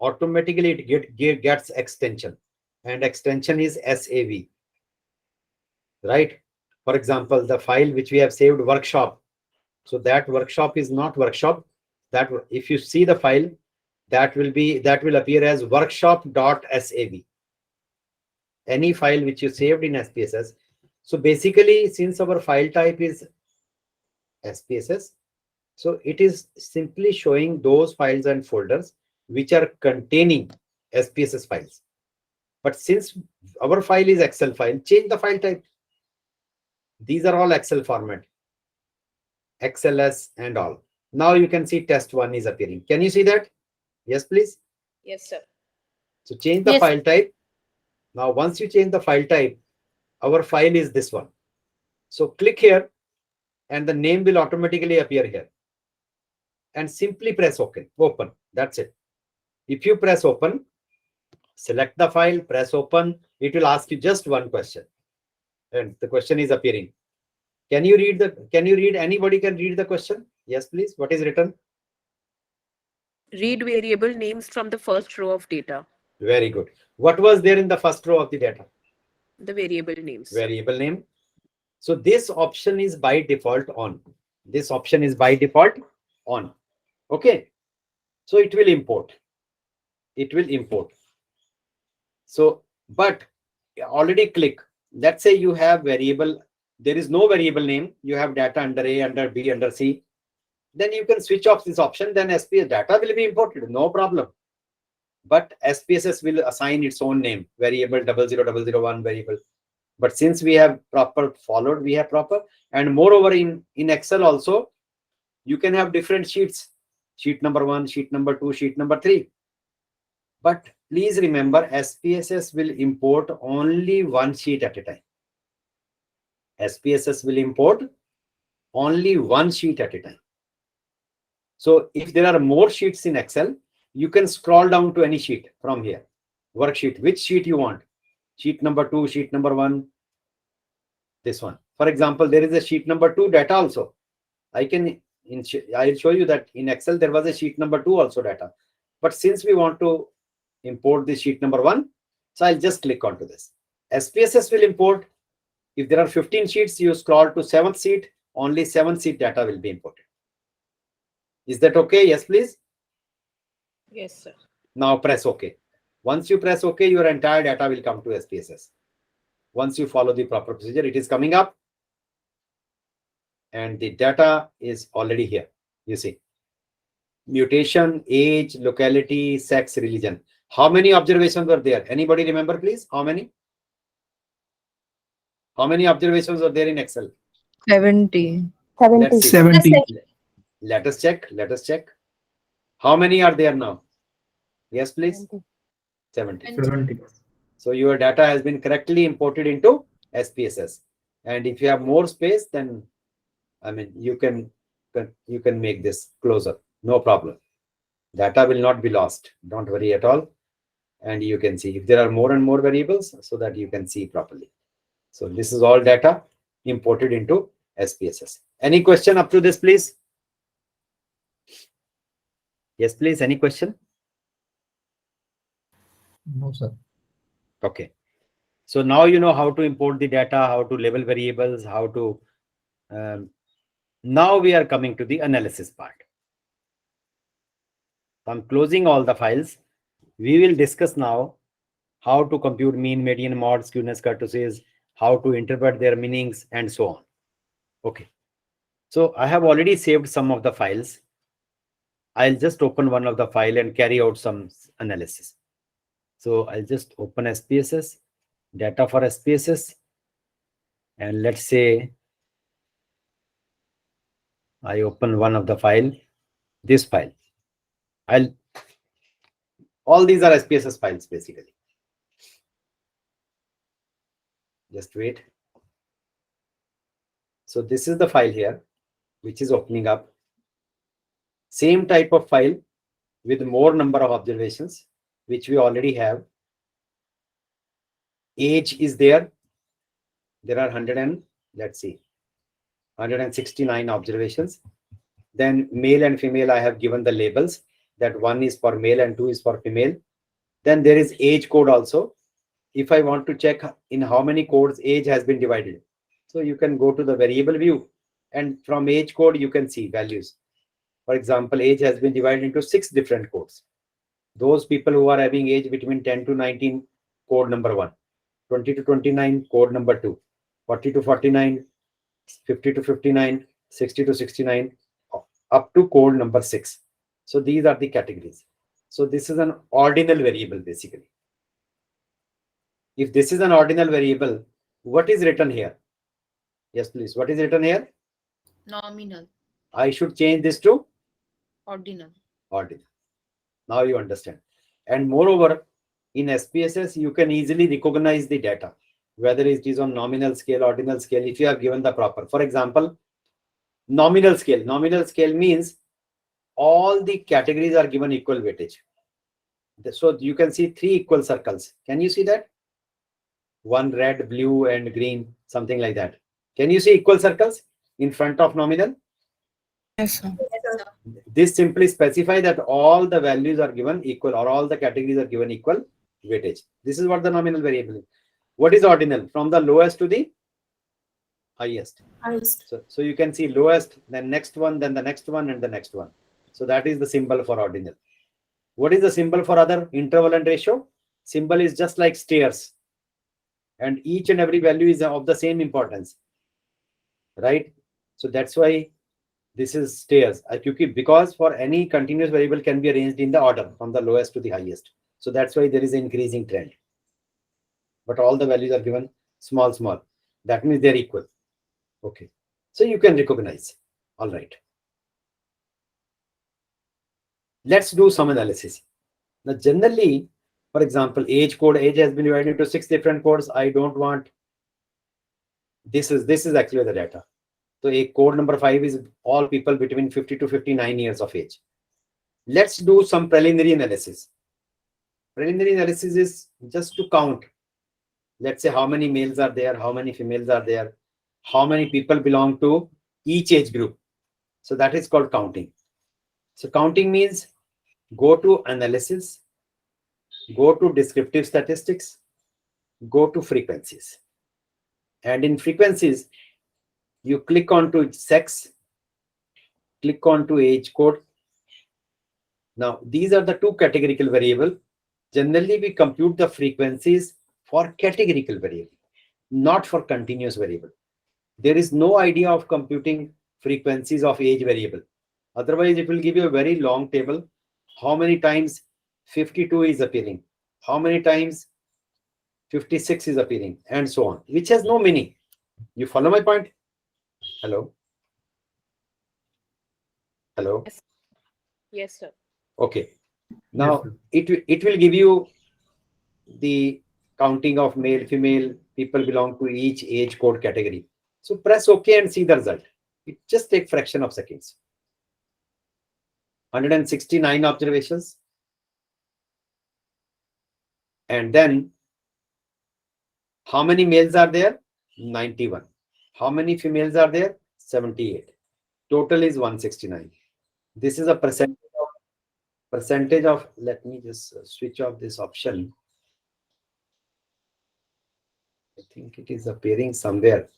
[SPEAKER 1] automatically it gets extension, and extension is SAV. Right? For example, the file which we have saved, workshop. So that workshop is not workshop. That if you see the file, that will appear as workshop.sav. any file which you saved in SPSS. So basically, since our file type is SPSS, so it is simply showing those files and folders which are containing SPSS files. But since our file is Excel file, change the file type. These are all Excel format, XLS and all. Now you can see test 1 is appearing. Can you see that? Yes, please.
[SPEAKER 3] Yes, sir.
[SPEAKER 1] So change the
[SPEAKER 5] Yes.
[SPEAKER 1] file type. Now, once you change the file type, our file is this one. So click here and the name will automatically appear here. And simply press OK, open. That's it. If you press open, select the file, press open, it will ask you just one question. And the question is appearing. Can you read anybody can read the question? Yes, please. What is written?
[SPEAKER 3] Read variable names from the first row of data.
[SPEAKER 1] Very good. What was there in the first row of the data?
[SPEAKER 3] The variable names.
[SPEAKER 1] Variable name. So this option is by default on. This option is by default on. Okay. So it will import. It will import. So, but already click. Let's say you have variable. There is no variable name. You have data under A, under B, under C. Then you can switch off this option. Then SPSS data will be imported. No problem. But SPSS will assign its own name, variable 00001 variable. But since we have proper followed, we have proper. And moreover, in Excel also, you can have different sheets. Sheet number 1, sheet number 2, sheet number 3. But please remember, SPSS will import only one sheet at a time. SPSS will import only one sheet at a time. So if there are more sheets in Excel, you can scroll down to any sheet from here. Worksheet, which sheet you want? Sheet number 2, sheet number 1, this one. For example, there is a sheet number 2 data also. I'll show you that in Excel, there was a sheet number 2 also data. But since we want to import the sheet number 1, so I'll just click onto this. SPSS will import. If there are 15 sheets, you scroll to 7th sheet, only 7th sheet data will be imported. Is that okay? Yes, please.
[SPEAKER 3] Yes, sir.
[SPEAKER 1] Now press OK. Once you press OK, your entire data will come to SPSS. Once you follow the proper procedure, it is coming up. And the data is already here. You see. Mutation, age, locality, sex, religion. How many observations were there? Anybody remember, please? How many? How many observations were there in Excel?
[SPEAKER 5] 70.
[SPEAKER 1] Let's see.
[SPEAKER 2] 70.
[SPEAKER 1] Let us check. Let us check. How many are there now? Yes, please. 70.
[SPEAKER 2] 70.
[SPEAKER 1] So your data has been correctly imported into SPSS. And if you have more space, then I mean you can make this closer. No problem. Data will not be lost. Don't worry at all. And you can see if there are more and more variables so that you can see properly. So this is all data imported into SPSS. Any question up to this, please? Yes, please. Any question?
[SPEAKER 2] No, sir.
[SPEAKER 1] Okay. So now you know how to import the data, how to label variables, how to... now we are coming to the analysis part. I'm closing all the files. We will discuss now how to compute mean, median, mode, skewness, kurtosis, how to interpret their meanings, and so on. Okay. So I have already saved some of the files. I'll just open one of the file and carry out some analysis. So I'll just open SPSS, data for SPSS. And let's say I open one of the file, this file. All these are SPSS files basically. Just wait. So this is the file here, which is opening up. Same type of file with more number of observations, which we already have. Age is there. There are 169 observations. Then male and female, I have given the labels that 1 is for male and 2 is for female. Then there is age code also. If I want to check in how many codes age has been divided. So you can go to the variable view and from age code, you can see values. For example, age has been divided into 6 different codes. Those people who are having age between 10 to 19, code number 1. 20 to 29, code number 2. 40 to 49, 50 to 59, 60 to 69, up to code number 6. So these are the categories. So this is an ordinal variable basically. If this is an ordinal variable, what is written here? Yes, please. What is written here?
[SPEAKER 4] Nominal.
[SPEAKER 1] I should change this to
[SPEAKER 4] Ordinal.
[SPEAKER 1] ordinal. Now you understand. And moreover, in SPSS, you can easily recognize the data, whether it is on nominal scale, ordinal scale, if you have given the proper. For example, nominal scale. Nominal scale means all the categories are given equal weightage. So you can see 3 equal circles. Can you see that? One red, blue, and green, something like that. Can you see equal circles in front of nominal?
[SPEAKER 5] Yes, sir.
[SPEAKER 1] This simply specifies that all the values are given equal, or all the categories are given equal weightage. This is what the nominal variable is. What is ordinal? From the lowest to the highest. So you can see lowest, then next one, then the next one, and the next one. So that is the symbol for ordinal. What is the symbol for other? Interval and ratio. Symbol is just like stairs, and each and every value is of the same importance, right? So that's why this is stairs. Because for any continuous variable can be arranged in the order from the lowest to the highest. So that's why there is an increasing trend. But all the values are given small, small. That means they're equal. Okay. So you can recognize. All right. Let's do some analysis. Now, generally, for example, age has been divided into 6 different codes. I don't want. This is actually the data. So a code number 5 is all people between 50 to 59 years of age. Let's do some preliminary analysis. Preliminary analysis is just to count. Let's say how many males are there, how many females are there, how many people belong to each age group. So that is called counting. So counting means go to analysis, go to descriptive statistics, go to frequencies. And in frequencies, you click on to sex, click on to age code. Now, these are the 2 categorical variables. Generally, we compute the frequencies for categorical variable, not for continuous variable. There is no idea of computing frequencies of age variable. Otherwise, it will give you a very long table. How many times 52 is appearing? How many times 56 is appearing? And so on, which has no meaning. You follow my point? Hello? Hello?
[SPEAKER 3] Yes, sir.
[SPEAKER 1] Okay. Now, it will give you the counting of male, female, people belong to each age code category. So press OK and see the result. It just takes fraction of seconds. 169 observations. And then how many males are there? 91. How many females are there? 78. Total is 169. This is a percentage of, let me just switch off this option. I think it is appearing somewhere.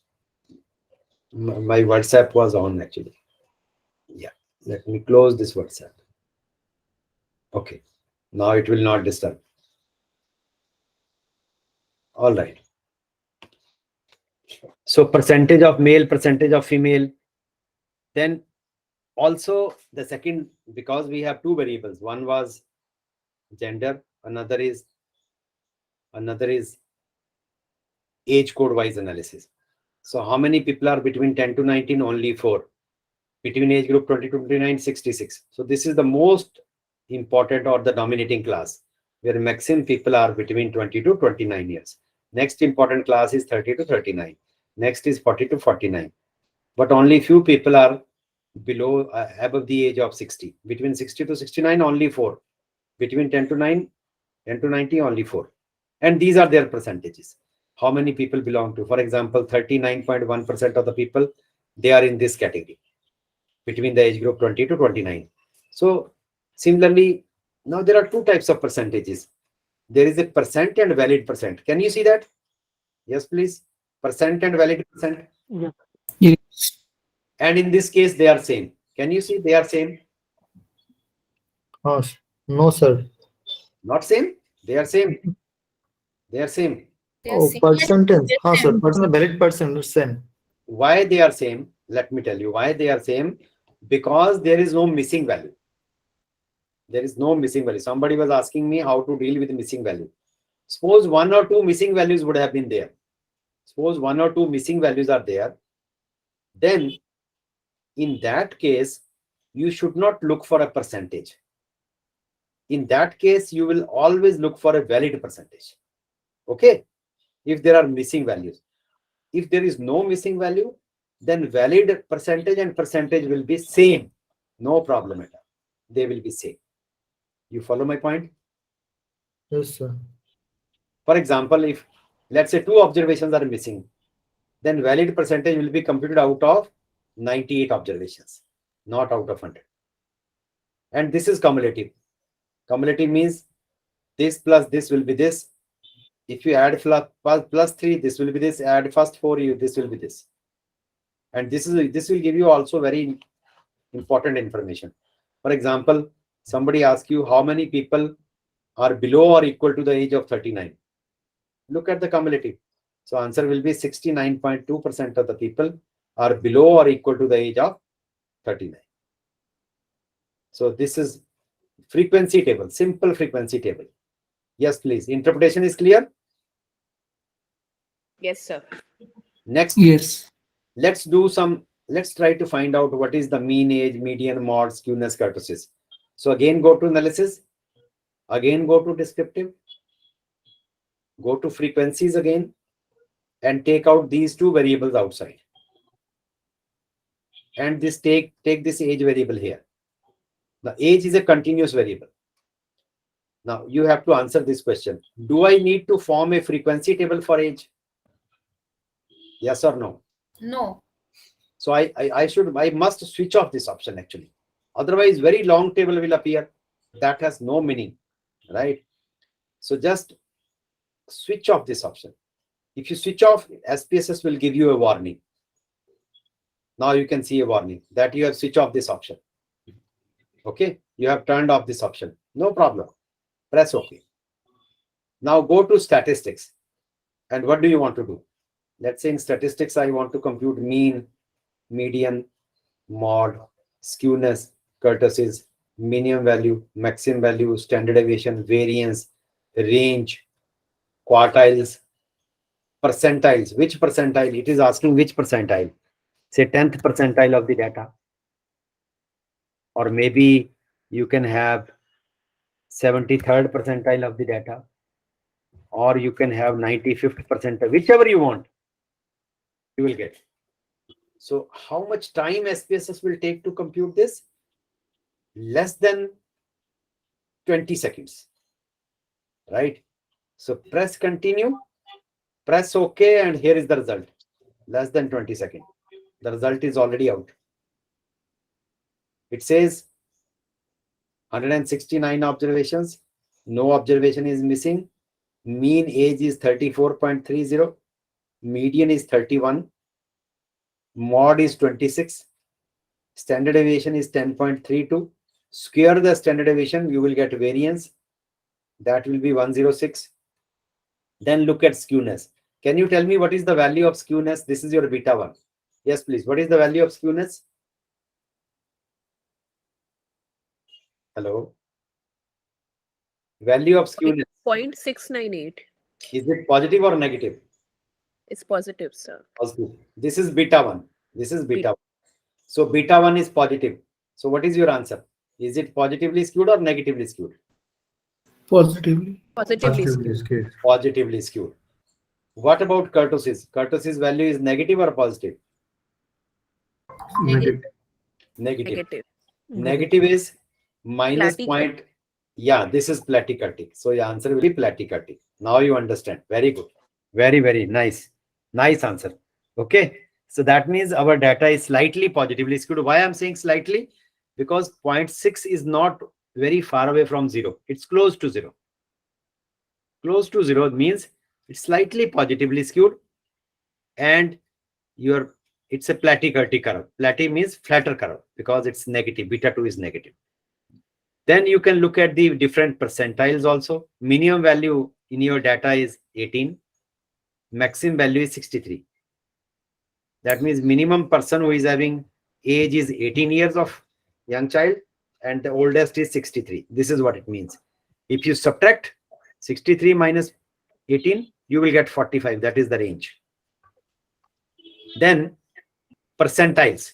[SPEAKER 1] My WhatsApp was on actually. Yeah, let me close this WhatsApp. Okay, now it will not disturb. All right. So percentage of male, percentage of female. Then also the second, because we have 2 variables. One was gender, another is age code wise analysis. So how many people are between 10 to 19? Only 4. Between age group 20 to 29, 66. So this is the most important or the dominating class, where maximum people are between 20 to 29 years. Next important class is 30 to 39. Next is 40 to 49. But only few people are below, above the age of 60. Between 60 to 69, only 4. Between 10 to 90, only 4. And these are their percentages. How many people belong to? For example, 39.1% of the people, they are in this category, between the age group 20 to 29. So similarly, now there are 2 types of percentages. There is a percent and valid percent. Can you see that? Yes, please. Percent and valid percent.
[SPEAKER 5] Yeah.
[SPEAKER 2] Yes.
[SPEAKER 1] And in this case, they are same. Can you see they are same?
[SPEAKER 2] No, sir.
[SPEAKER 1] Not same. They are same. They are same.
[SPEAKER 2] Oh, percentage. हाँ sir, percent valid percent same.
[SPEAKER 1] Why they are same? Let me tell you why they are same. Because there is no missing value. There is no missing value. Somebody was asking me how to deal with missing value. Suppose 1 or 2 missing values would have been there. Suppose 1 or 2 missing values are there. Then in that case, you should not look for a percentage. In that case, you will always look for a valid percentage. Okay? If there are missing values. If there is no missing value, then valid percentage and percentage will be same. No problem at all. They will be same. You follow my point?
[SPEAKER 2] Yes sir.
[SPEAKER 1] For example, if let's say 2 observations are missing, then valid percentage will be computed out of 98 observations, not out of 100. And this is cumulative. Cumulative means this plus this will be this. If you add plus 3, this will be this. Add first 4, this will be this. And this will give you also very important information. For example, somebody asks you how many people are below or equal to the age of 39. Look at the cumulative. So answer will be 69.2% of the people are below or equal to the age of 39. So this is frequency table, simple frequency table. Yes, please. Interpretation is clear?
[SPEAKER 3] Yes, sir.
[SPEAKER 1] Next,
[SPEAKER 6] Yes.
[SPEAKER 1] let's try to find out what is the mean age, median, mod, skewness, kurtosis. So again, go to analysis. Again, go to descriptive. Go to frequencies again and take out these 2 variables outside. And this take this age variable here. The age is a continuous variable. Now you have to answer this question. Do I need to form a frequency table for age? Yes or no?
[SPEAKER 4] No.
[SPEAKER 1] So I must switch off this option actually. Otherwise, very long table will appear. That has no meaning, right? So just switch off this option. If you switch off, SPSS will give you a warning. Now you can see a warning that you have switched off this option. Okay, you have turned off this option. No problem. Press OK. Now go to statistics. And what do you want to do? Let's say in statistics, I want to compute mean, median, mod, skewness, kurtosis, minimum value, maximum value, standard deviation, variance, range, quartiles, percentiles. Which percentile? It is asking which percentile. Say 10th percentile of the data. Or maybe you can have 73rd percentile of the data. Or you can have 95th percentile. Whichever you want, you will get. So how much time SPSS will take to compute this? Less than 20 seconds. Right? So press continue, press OK, and here is the result. Less than 20 seconds. The result is already out. It says 169 observations. No observation is missing. Mean age is 34.30. Median is 31. Mod is 26. Standard deviation is 10.32. Square the standard deviation, you will get variance. That will be 106. Then look at skewness. Can you tell me what is the value of skewness? This is your beta 1. Yes, please. What is the value of skewness? Hello? Value of skewness.
[SPEAKER 3] 0.698.
[SPEAKER 1] Is it positive or negative?
[SPEAKER 3] It's positive, sir.
[SPEAKER 1] Positive. This is beta 1. This is beta 1. So beta 1 is positive. So what is your answer? Is it positively skewed or negatively skewed?
[SPEAKER 6] Positively.
[SPEAKER 3] Positively
[SPEAKER 2] Positively
[SPEAKER 3] skewed.
[SPEAKER 2] skewed.
[SPEAKER 1] Positively skewed. What about kurtosis? Kurtosis value is negative or positive?
[SPEAKER 2] Negative.
[SPEAKER 1] Negative.
[SPEAKER 3] Negative.
[SPEAKER 1] Negative is minus
[SPEAKER 3] Platycurtic.
[SPEAKER 1] point. Yeah, this is platycurtic. So your answer will be platycurtic. Now you understand. Very good. Very, very nice. Nice answer. Okay. So that means our data is slightly positively skewed. Why I'm saying slightly? Because 0.6 is not very far away from 0. It's close to 0. Close to 0 means it's slightly positively skewed. And it's a platycurtic curve. Platy means flatter curve because it's negative. Beta 2 is negative. Then you can look at the different percentiles also. Minimum value in your data is 18. maximum value is 63. That means minimum person who is having age is 18 years of young child and the oldest is 63. This is what it means. If you subtract 63 minus 18, you will get 45. That is the range. Then percentiles.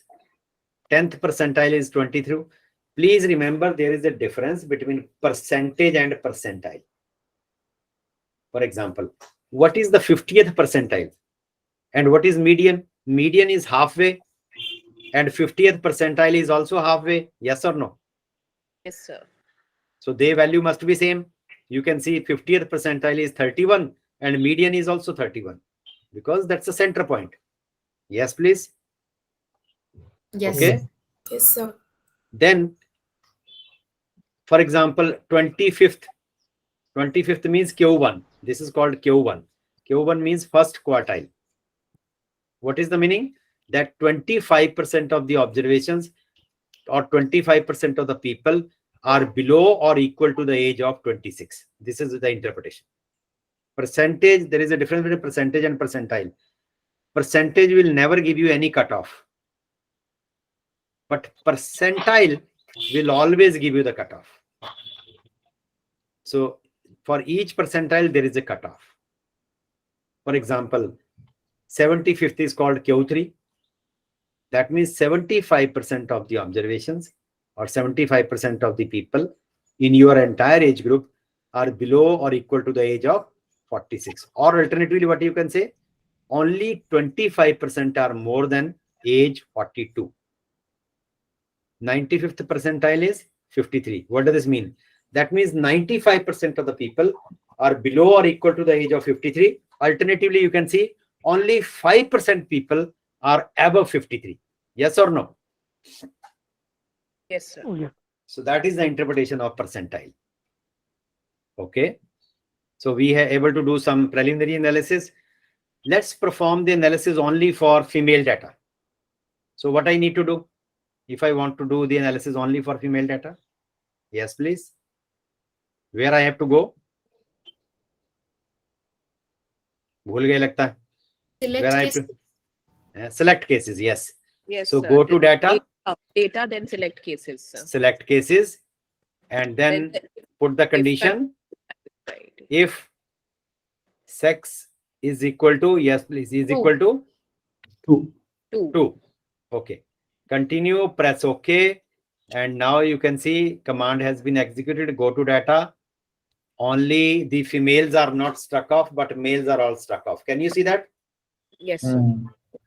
[SPEAKER 1] 10th percentile is 23. Please remember there is a difference between percentage and percentile. For example, what is the 50th percentile and what is median? Median is halfway and 50th percentile is also halfway. Yes or no?
[SPEAKER 3] Yes, sir.
[SPEAKER 1] So their value must be same. You can see 50th percentile is 31 and median is also 31 because that's the center point. Yes, please.
[SPEAKER 4] Yes.
[SPEAKER 1] Okay.
[SPEAKER 5] Yes, sir.
[SPEAKER 1] Then, for example, 25th means Q1. This is called Q1. Q1 means first quartile. What is the meaning? That 25% of the observations or 25% of the people are below or equal to the age of 26. This is the interpretation. Percentage, there is a difference between percentage and percentile. Percentage will never give you any cutoff. But percentile will always give you the cutoff. So for each percentile, there is a cutoff. For example, 75th is called Q3. That means 75% of the observations or 75% of the people in your entire age group are below or equal to the age of 46. Or alternatively, what you can say, only 25% are more than age 42. 95th percentile is 53. What does this mean? That means 95% of the people are below or equal to the age of 53. Alternatively, you can see only 5% people are above 53. Yes or no?
[SPEAKER 3] Yes, sir.
[SPEAKER 6] Oh, yeah.
[SPEAKER 1] So that is the interpretation of percentile. Okay. So we are able to do some preliminary analysis. Let's perform the analysis only for female data. So what I need to do if I want to do the analysis only for female data? Yes, please. Where I have to go? भूल गए लगता है. Where I have to select cases. Yes.
[SPEAKER 3] Yes,
[SPEAKER 1] So
[SPEAKER 3] sir.
[SPEAKER 1] go to data.
[SPEAKER 3] Data, then select cases, sir.
[SPEAKER 1] Select cases, and then put the condition.
[SPEAKER 3] Right.
[SPEAKER 1] If sex is equal to, yes, please, is equal to
[SPEAKER 6] 2.
[SPEAKER 1] 2. Okay. Continue, press OK. And now you can see command has been executed. Go to data. Only the females are not struck off, but males are all struck off. Can you see that?
[SPEAKER 3] Yes, sir.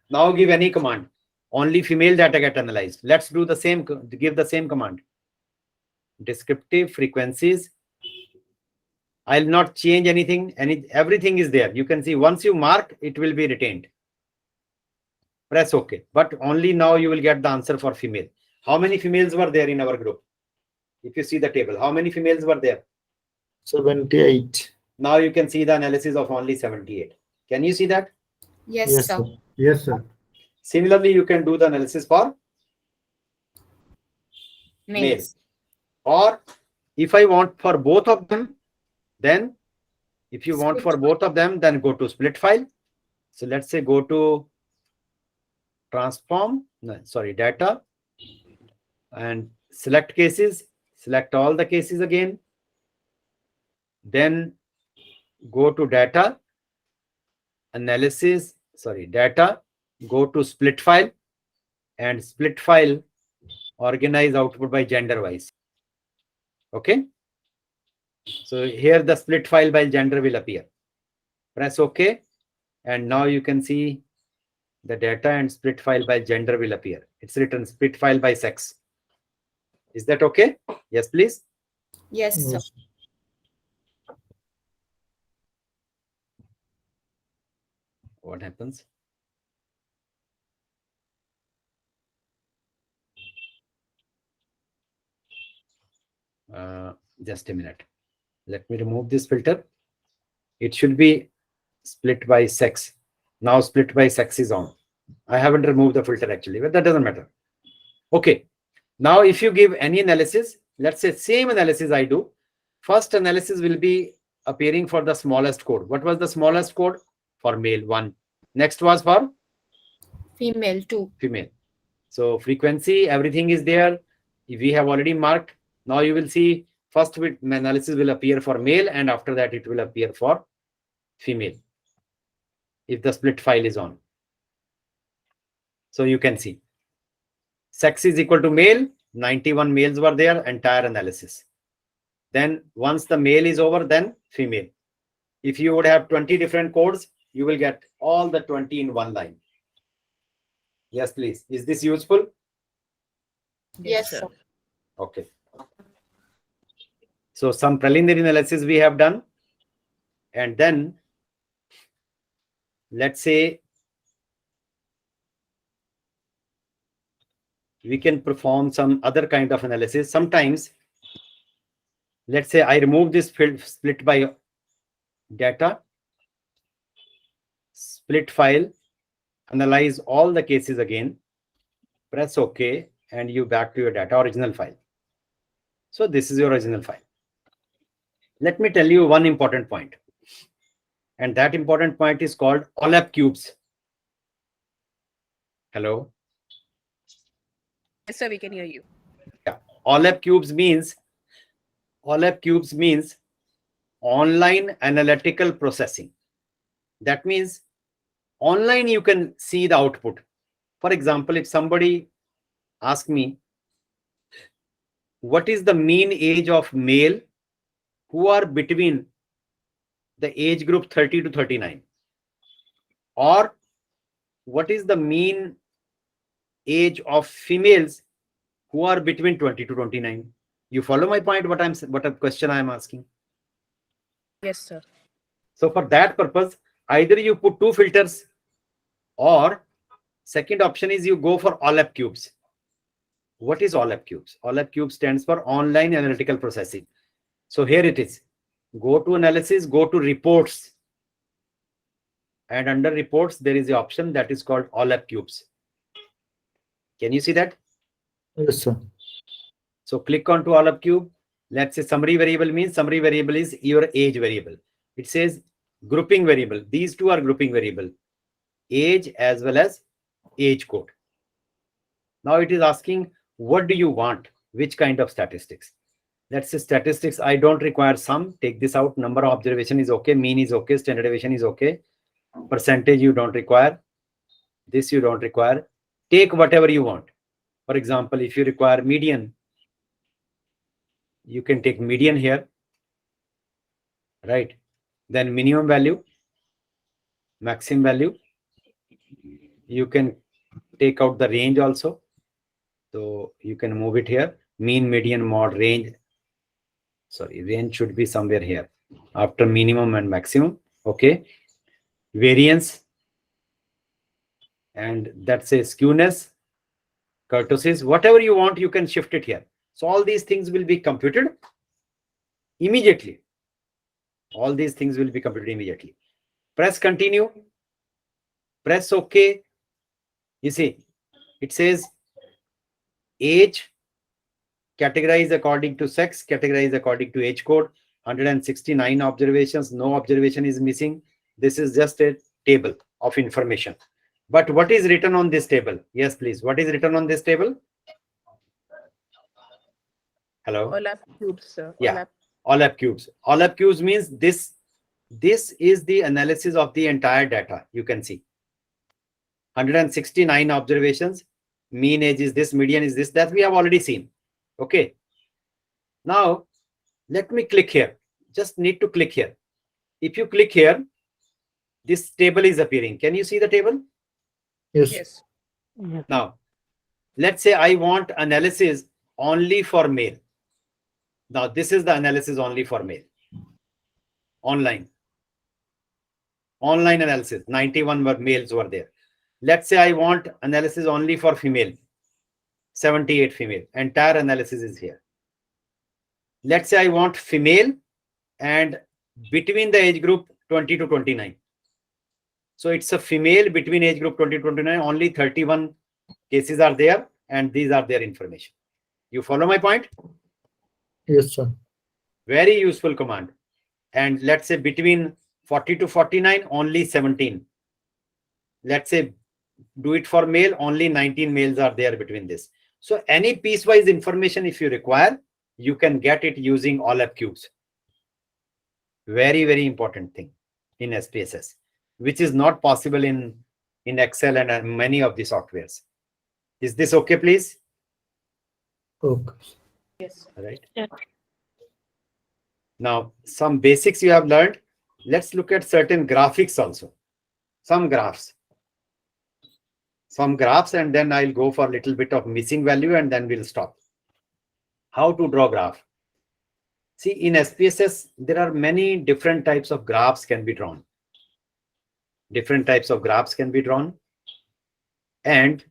[SPEAKER 1] Now give any command. Only female data get analyzed. Let's do the same, give the same command. Descriptive frequencies. I'll not change anything. Everything is there. You can see once you mark, it will be retained. Press OK. But only now you will get the answer for female. How many females were there in our group? If you see the table, how many females were there?
[SPEAKER 2] 78.
[SPEAKER 1] Now you can see the analysis of only 78. Can you see that?
[SPEAKER 4] Yes,
[SPEAKER 2] Yes,
[SPEAKER 4] sir.
[SPEAKER 2] sir.
[SPEAKER 6] Yes, sir.
[SPEAKER 1] Similarly, you can do the analysis for male.
[SPEAKER 4] Males.
[SPEAKER 1] Or if I want for both of them, then if you want
[SPEAKER 4] Split
[SPEAKER 1] for both of them, then go to split file. So let's say go to transform, no, sorry, data, and select cases, select all the cases again. Then go to data, analysis, sorry, data, go to split file, and split file organize output by gender wise. Okay. So here the split file by gender will appear. Press OK. And now you can see the data and split file by gender will appear. It's written split file by sex. Is that okay? Yes, please.
[SPEAKER 4] Yes, sir.
[SPEAKER 2] Yes.
[SPEAKER 1] What happens? Just a minute. Let me remove this filter. It should be split by sex. Now split by sex is on. I haven't removed the filter actually, but that doesn't matter. Okay. Now if you give any analysis, let's say same analysis I do, first analysis will be appearing for the smallest code. What was the smallest code? for male, 1. Next was for
[SPEAKER 4] Female, 2.
[SPEAKER 1] female. So frequency, everything is there. We have already marked. Now you will see first analysis will appear for male, and after that it will appear for female if the split file is on. So you can see sex is equal to male, 91 males were there, entire analysis. Then once the male is over, then female. If you would have 20 different codes, you will get all the 20 in one line. Yes, please. Is this useful?
[SPEAKER 4] Yes, sir.
[SPEAKER 1] Okay. So some preliminary analysis we have done. And then let's say we can perform some other kind of analysis. Sometimes, let's say I remove this field split by data, split file, analyze all the cases again, press OK, and you back to your data original file. So this is your original file. Let me tell you one important point. And that important point is called OLAP cubes. Hello?
[SPEAKER 3] Yes, sir, we can hear you.
[SPEAKER 1] Yeah. OLAP cubes means online analytical processing. That means online you can see the output. For example, if somebody asks me, what is the mean age of male who are between the age group 30 to 39? Or what is the mean age of females who are between 20 to 29? You follow my point, what a question I am asking?
[SPEAKER 3] Yes, sir.
[SPEAKER 1] So for that purpose, either you put 2 filters, or second option is you go for OLAP cubes. What is OLAP cubes? OLAP cube stands for online analytical processing. So here it is. Go to analysis, go to reports. And under reports, there is the option that is called OLAP cubes. Can you see that?
[SPEAKER 2] Yes, sir.
[SPEAKER 1] So click on to OLAP cube. Let's say summary variable means summary variable is your age variable. It says grouping variable. These two are grouping variable. Age as well as age code. Now it is asking, what do you want? Which kind of statistics? Let's say statistics, I don't require sum. Take this out. Number of observation is okay. Mean is okay. Standard deviation is okay. Percentage you don't require. This you don't require. Take whatever you want. For example, if you require median, you can take median here. Right. Then minimum value, maximum value. You can take out the range also. So you can move it here. Mean, median, mod, range. Sorry, range should be somewhere here after minimum and maximum. Okay. Variance. And that's a skewness, kurtosis, whatever you want, you can shift it here. So all these things will be computed immediately. All these things will be computed immediately. Press continue. Press OK. You see, it says age, categorized according to sex, categorized according to age code, 169 observations, no observation is missing. This is just a table of information. But what is written on this table? Yes, please. What is written on this table? Hello?
[SPEAKER 3] OLAP cubes, sir.
[SPEAKER 1] Yeah. OLAP cubes. OLAP cubes means this is the analysis of the entire data. You can see 169 observations. Mean age is this, median is this, that we have already seen. Okay. Now, let me click here. Just need to click here. If you click here, this table is appearing. Can you see the table?
[SPEAKER 2] Yes.
[SPEAKER 3] Yes.
[SPEAKER 1] Now, let's say I want analysis only for male. Now, this is the analysis only for male. Online analysis, 91 males were there. Let's say I want analysis only for female, 78 female. Entire analysis is here. Let's say I want female and between the age group 20 to 29. So it's a female between age group 20 to 29. Only 31 cases are there, and these are their information. You follow my point?
[SPEAKER 2] Yes, sir.
[SPEAKER 1] Very useful command. And let's say between 40 to 49, only 17. Let's say do it for male, only 19 males are there between this. So any piecewise information, if you require, you can get it using OLAP cubes. Very, very important thing in SPSS, which is not possible in Excel and many of the softwares. Is this okay, please?
[SPEAKER 2] Okay.
[SPEAKER 3] Yes.
[SPEAKER 1] All right.
[SPEAKER 3] Yeah.
[SPEAKER 1] Now, some basics you have learned. Let's look at certain graphics also. Some graphs, and then I'll go for a little bit of missing value and then we'll stop. How to draw graph? See, in SPSS, there are many different types of graphs can be drawn. Different types of graphs can be drawn. And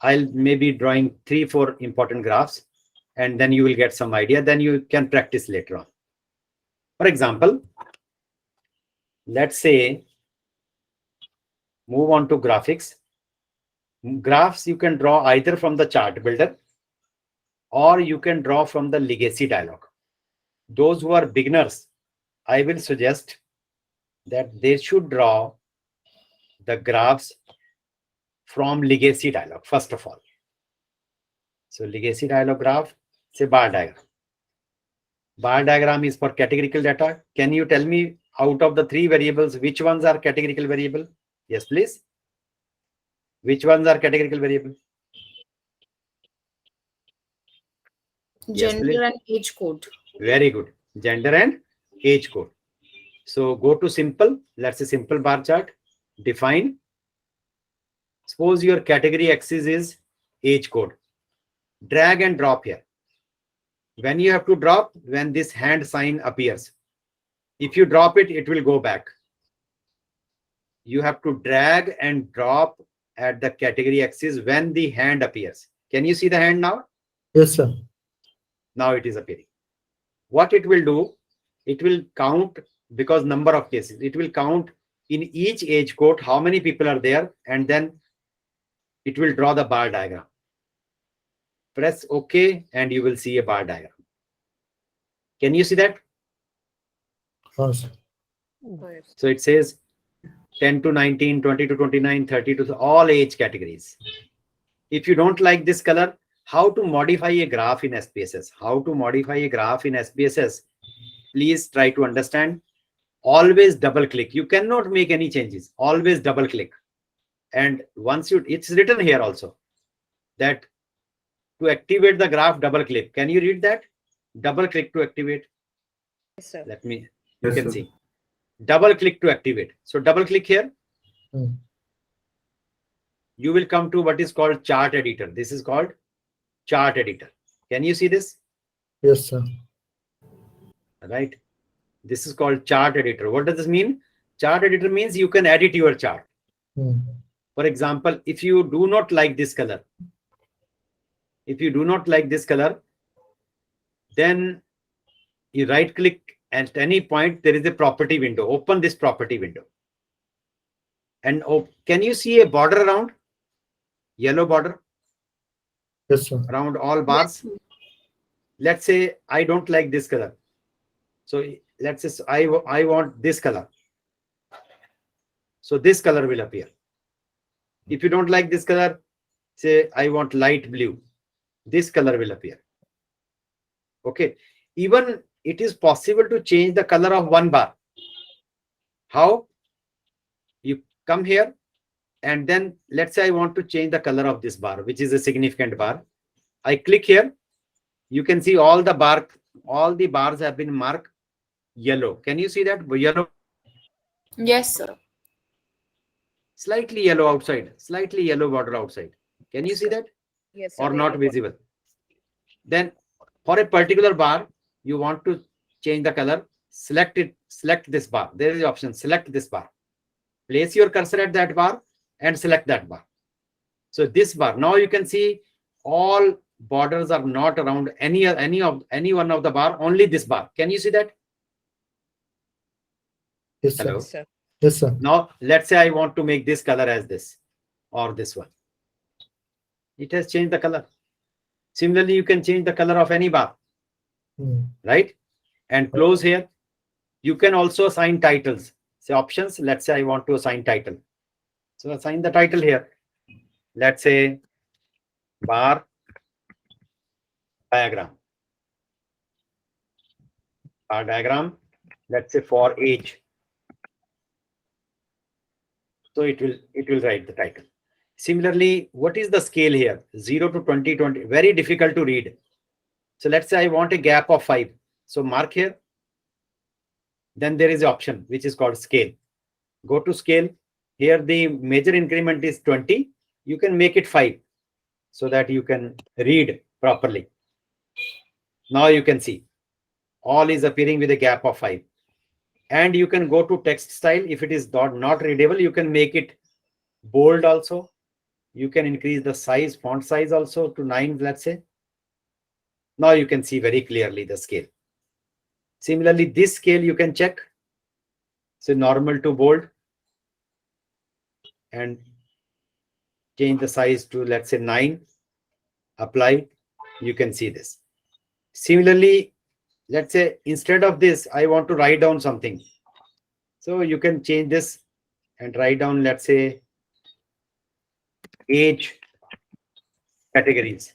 [SPEAKER 1] I'll maybe drawing 3-4 important graphs, and then you will get some idea. Then you can practice later on. For example, let's say, move on to graphics. Graphs you can draw either from the chart builder or you can draw from the legacy dialog. Those who are beginners, I will suggest that they should draw the graphs from legacy dialog first of all. So legacy dialog graph, say bar diagram. Bar diagram is for categorical data. Can you tell me out of the 3 variables, which ones are categorical variable? Yes, please. Which ones are categorical variable? Yes,
[SPEAKER 4] Gender
[SPEAKER 1] please.
[SPEAKER 4] and age code.
[SPEAKER 1] Very good. Gender and age code. So go to simple. Let's say simple bar chart. Define. Suppose your category axis is age code. Drag and drop here. When you have to drop, when this hand sign appears. If you drop it, it will go back. You have to drag and drop at the category axis when the hand appears. Can you see the hand now?
[SPEAKER 2] Yes, sir.
[SPEAKER 1] Now it is appearing. What it will do, it will count, because number of cases, it will count in each age code how many people are there, and then it will draw the bar diagram. Press OK and you will see a bar diagram. Can you see that?
[SPEAKER 2] Awesome.
[SPEAKER 1] So it says 10 to 19, 20 to 29, 30 to all age categories. If you don't like this color, how to modify a graph in SPSS? How to modify a graph in SPSS? Please try to understand. Always double click. You cannot make any changes. Always double click. And once you, it's written here also that to activate the graph, double click. Can you read that? Double click to activate.
[SPEAKER 3] Yes, sir.
[SPEAKER 1] Let me,
[SPEAKER 2] Yes,
[SPEAKER 1] you can
[SPEAKER 2] sir.
[SPEAKER 1] see. Double click to activate. So double click here.
[SPEAKER 2] Hmm.
[SPEAKER 1] You will come to what is called chart editor. This is called chart editor. Can you see this?
[SPEAKER 2] Yes, sir.
[SPEAKER 1] Right. This is called chart editor. What does this mean? Chart editor means you can edit your chart.
[SPEAKER 2] Hmm.
[SPEAKER 1] For example, if you do not like this color, then you right click at any point, there is a property window. Open this property window. And can you see a border around? Yellow border
[SPEAKER 2] Yes, sir.
[SPEAKER 1] around all bars. Let's say I don't like this color. So let's say I want this color. So this color will appear. If you don't like this color, say I want light blue. This color will appear. Okay. Even it is possible to change the color of one bar. How? You come here and then let's say I want to change the color of this bar, which is a significant bar. I click here. You can see all the bars have been marked yellow. Can you see that? Yellow.
[SPEAKER 4] Yes, sir.
[SPEAKER 1] Slightly yellow outside, slightly yellow border outside. Can you see that?
[SPEAKER 3] Yes, sir.
[SPEAKER 1] Or not visible? Then for a particular bar, you want to change the color, select it, select this bar. There is the option, select this bar. Place your cursor at that bar and select that bar. So this bar, now you can see all borders are not around any one of the bar, only this bar. Can you see that?
[SPEAKER 2] Yes, sir.
[SPEAKER 1] Hello.
[SPEAKER 3] Yes, sir.
[SPEAKER 2] Yes, sir.
[SPEAKER 1] Now let's say I want to make this color as this or this one. It has changed the color. Similarly, you can change the color of any bar,
[SPEAKER 2] Hmm.
[SPEAKER 1] right? And close here. You can also assign titles. Say options. Let's say I want to assign title. So assign the title here. Let's say bar diagram. Bar diagram. Let's say for age. So it will write the title. Similarly, what is the scale here? 0 to 20, 20. Very difficult to read. So let's say I want a gap of 5. So mark here. Then there is an option which is called scale. Go to scale. Here the major increment is 20. You can make it 5 so that you can read properly. Now you can see all is appearing with a gap of 5. And you can go to text style. If it is not readable, you can make it bold also. You can increase the size, font size also to 9, let's say. Now you can see very clearly the scale. Similarly, this scale you can check. So normal to bold. And change the size to, let's say, 9. Apply. You can see this. Similarly, let's say instead of this, I want to write down something. So you can change this and write down, let's say, age categories.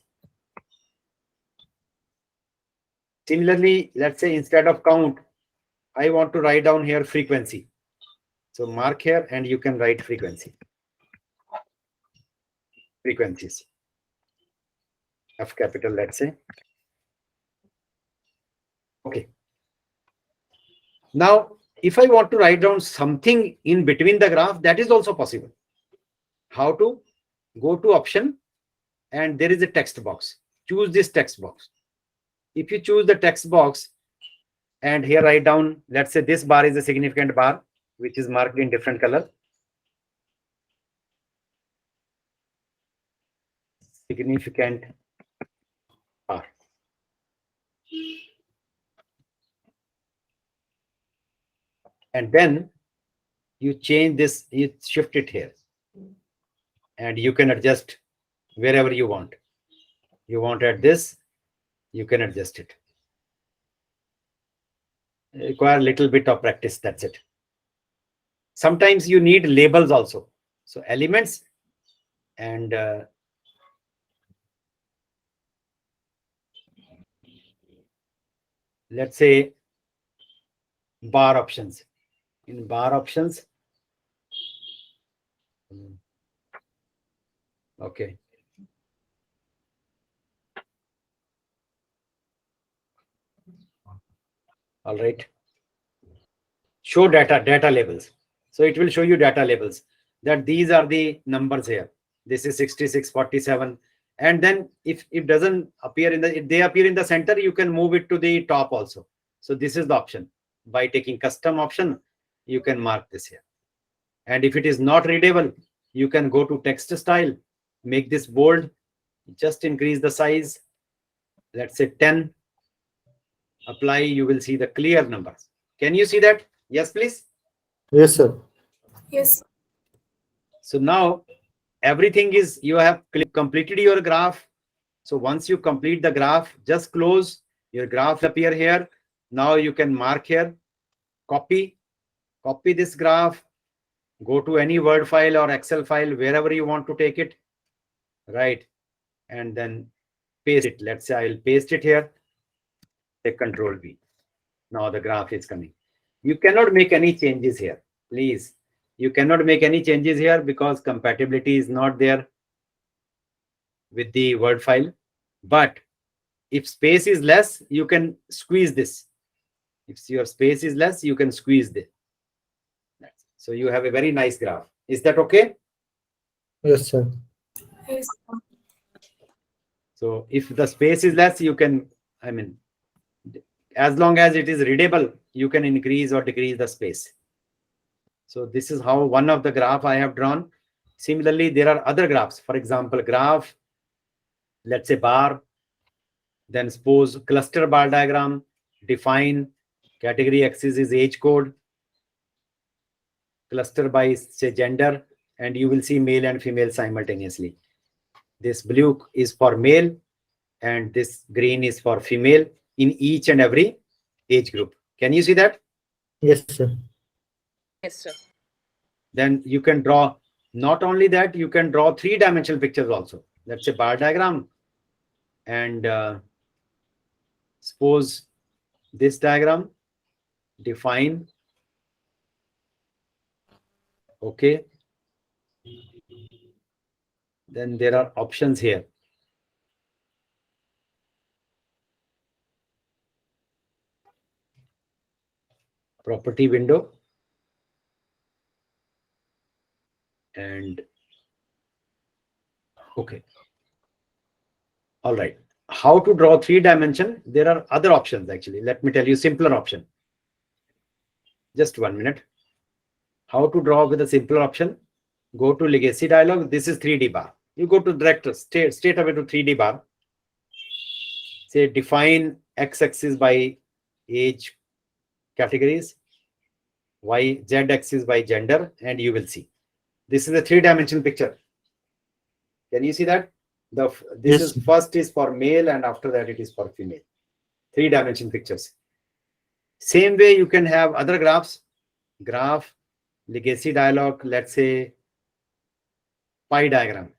[SPEAKER 1] Similarly, let's say instead of count, I want to write down here frequency. So mark here and you can write frequency. Frequencies. F capital, let's say. Okay. Now, if I want to write down something in between the graph, that is also possible. How to? Go to option and there is a text box. Choose this text box. If you choose the text box and here write down, let's say this bar is a significant bar, which is marked in different color. Significant bar. And then you change this, you shift it here. And you can adjust wherever you want. You want at this, you can adjust it. Require a little bit of practice, that's it. Sometimes you need labels also. So elements and let's say bar options. In bar options, okay. All right. Show data labels. So it will show you data labels that these are the numbers here. This is 66, 47. And then if it doesn't appear if they appear in the center, you can move it to the top also. So this is the option. By taking custom option, you can mark this here. And if it is not readable, you can go to text style, make this bold, just increase the size. Let's say 10. Apply, you will see the clear numbers. Can you see that? Yes, please.
[SPEAKER 2] Yes, sir.
[SPEAKER 4] Yes.
[SPEAKER 1] So now everything is, you have completed your graph. So once you complete the graph, just close, your graph appear here. Now you can mark here, copy this graph, go to any Word file or Excel file, wherever you want to take it, right? And then paste it. Let's say I'll paste it here, take Control V. Now the graph is coming. You cannot make any changes here, please. You cannot make any changes here because compatibility is not there with the Word file. But if space is less, you can squeeze this. If your space is less, you can squeeze this. So you have a very nice graph. Is that okay?
[SPEAKER 2] Yes, sir.
[SPEAKER 4] Yes.
[SPEAKER 1] So if the space is less, you can, I mean, as long as it is readable, you can increase or decrease the space. So this is how one of the graph I have drawn. Similarly, there are other graphs. For example, graph, let's say bar, then suppose cluster bar diagram, define, category axis is age code, cluster by say gender, and you will see male and female simultaneously. This blue is for male and this green is for female in each and every age group. Can you see that?
[SPEAKER 2] Yes, sir.
[SPEAKER 3] Yes, sir.
[SPEAKER 1] Then you can draw, not only that, you can draw three-dimensional pictures also. Let's say bar diagram, and suppose this diagram, define, okay. Then there are options here. Property window, and okay. All right. How to draw 3-dimension? There are other options actually. Let me tell you simpler option. Just 1 minute. How to draw with a simpler option? Go to legacy dialog. This is 3D bar. You go to direct straight away to 3D bar. Say define x-axis by age categories, z-axis by gender, and you will see. This is a 3-dimensional picture. Can you see that? This
[SPEAKER 2] Yes.
[SPEAKER 1] is first is for male, and after that it is for female. 3-dimensional pictures. Same way you can have other graphs. Graph, legacy dialog, let's say pie diagram.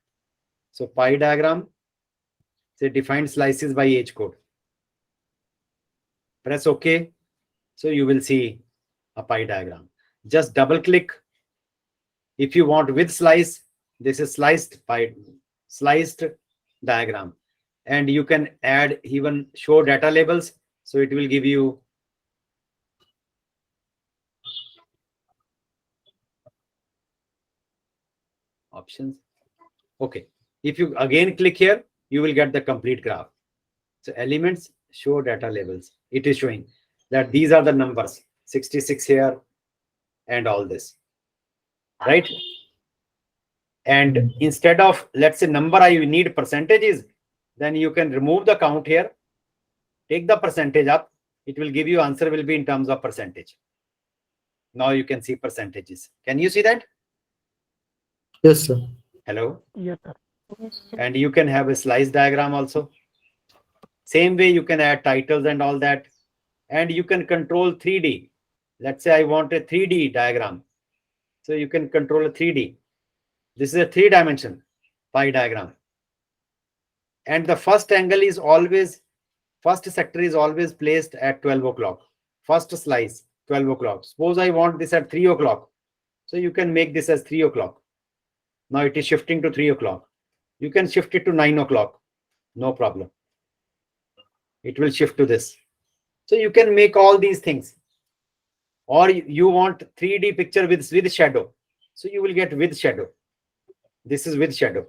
[SPEAKER 1] So pie diagram, say define slices by age code. Press OK. So you will see a pie diagram. Just double click. If you want with slice, this is sliced diagram. And you can add even show data labels. So it will give you options. Okay. If you again click here, you will get the complete graph. So elements, show data labels. It is showing that these are the numbers, 66 here and all this, right? And instead of, let's say, number I need percentages, then you can remove the count here, take the percentage up. It will give you answer will be in terms of percentage. Now you can see percentages. Can you see that?
[SPEAKER 2] Yes, sir.
[SPEAKER 1] Hello?
[SPEAKER 6] Yes, sir.
[SPEAKER 1] And you can have a slice diagram also. Same way you can add titles and all that. And you can control 3D. Let's say I want a 3D diagram. So you can control a 3D. This is a 3-dimension pie diagram. And the first angle is always, first sector is always placed at 12 o'clock. First slice, 12 o'clock. Suppose I want this at 3 o'clock. So you can make this as 3 o'clock. Now it is shifting to 3 o'clock. You can shift it to 9 o'clock. No problem. It will shift to this. So you can make all these things. Or you want 3D picture with shadow. So you will get with shadow. This is with shadow.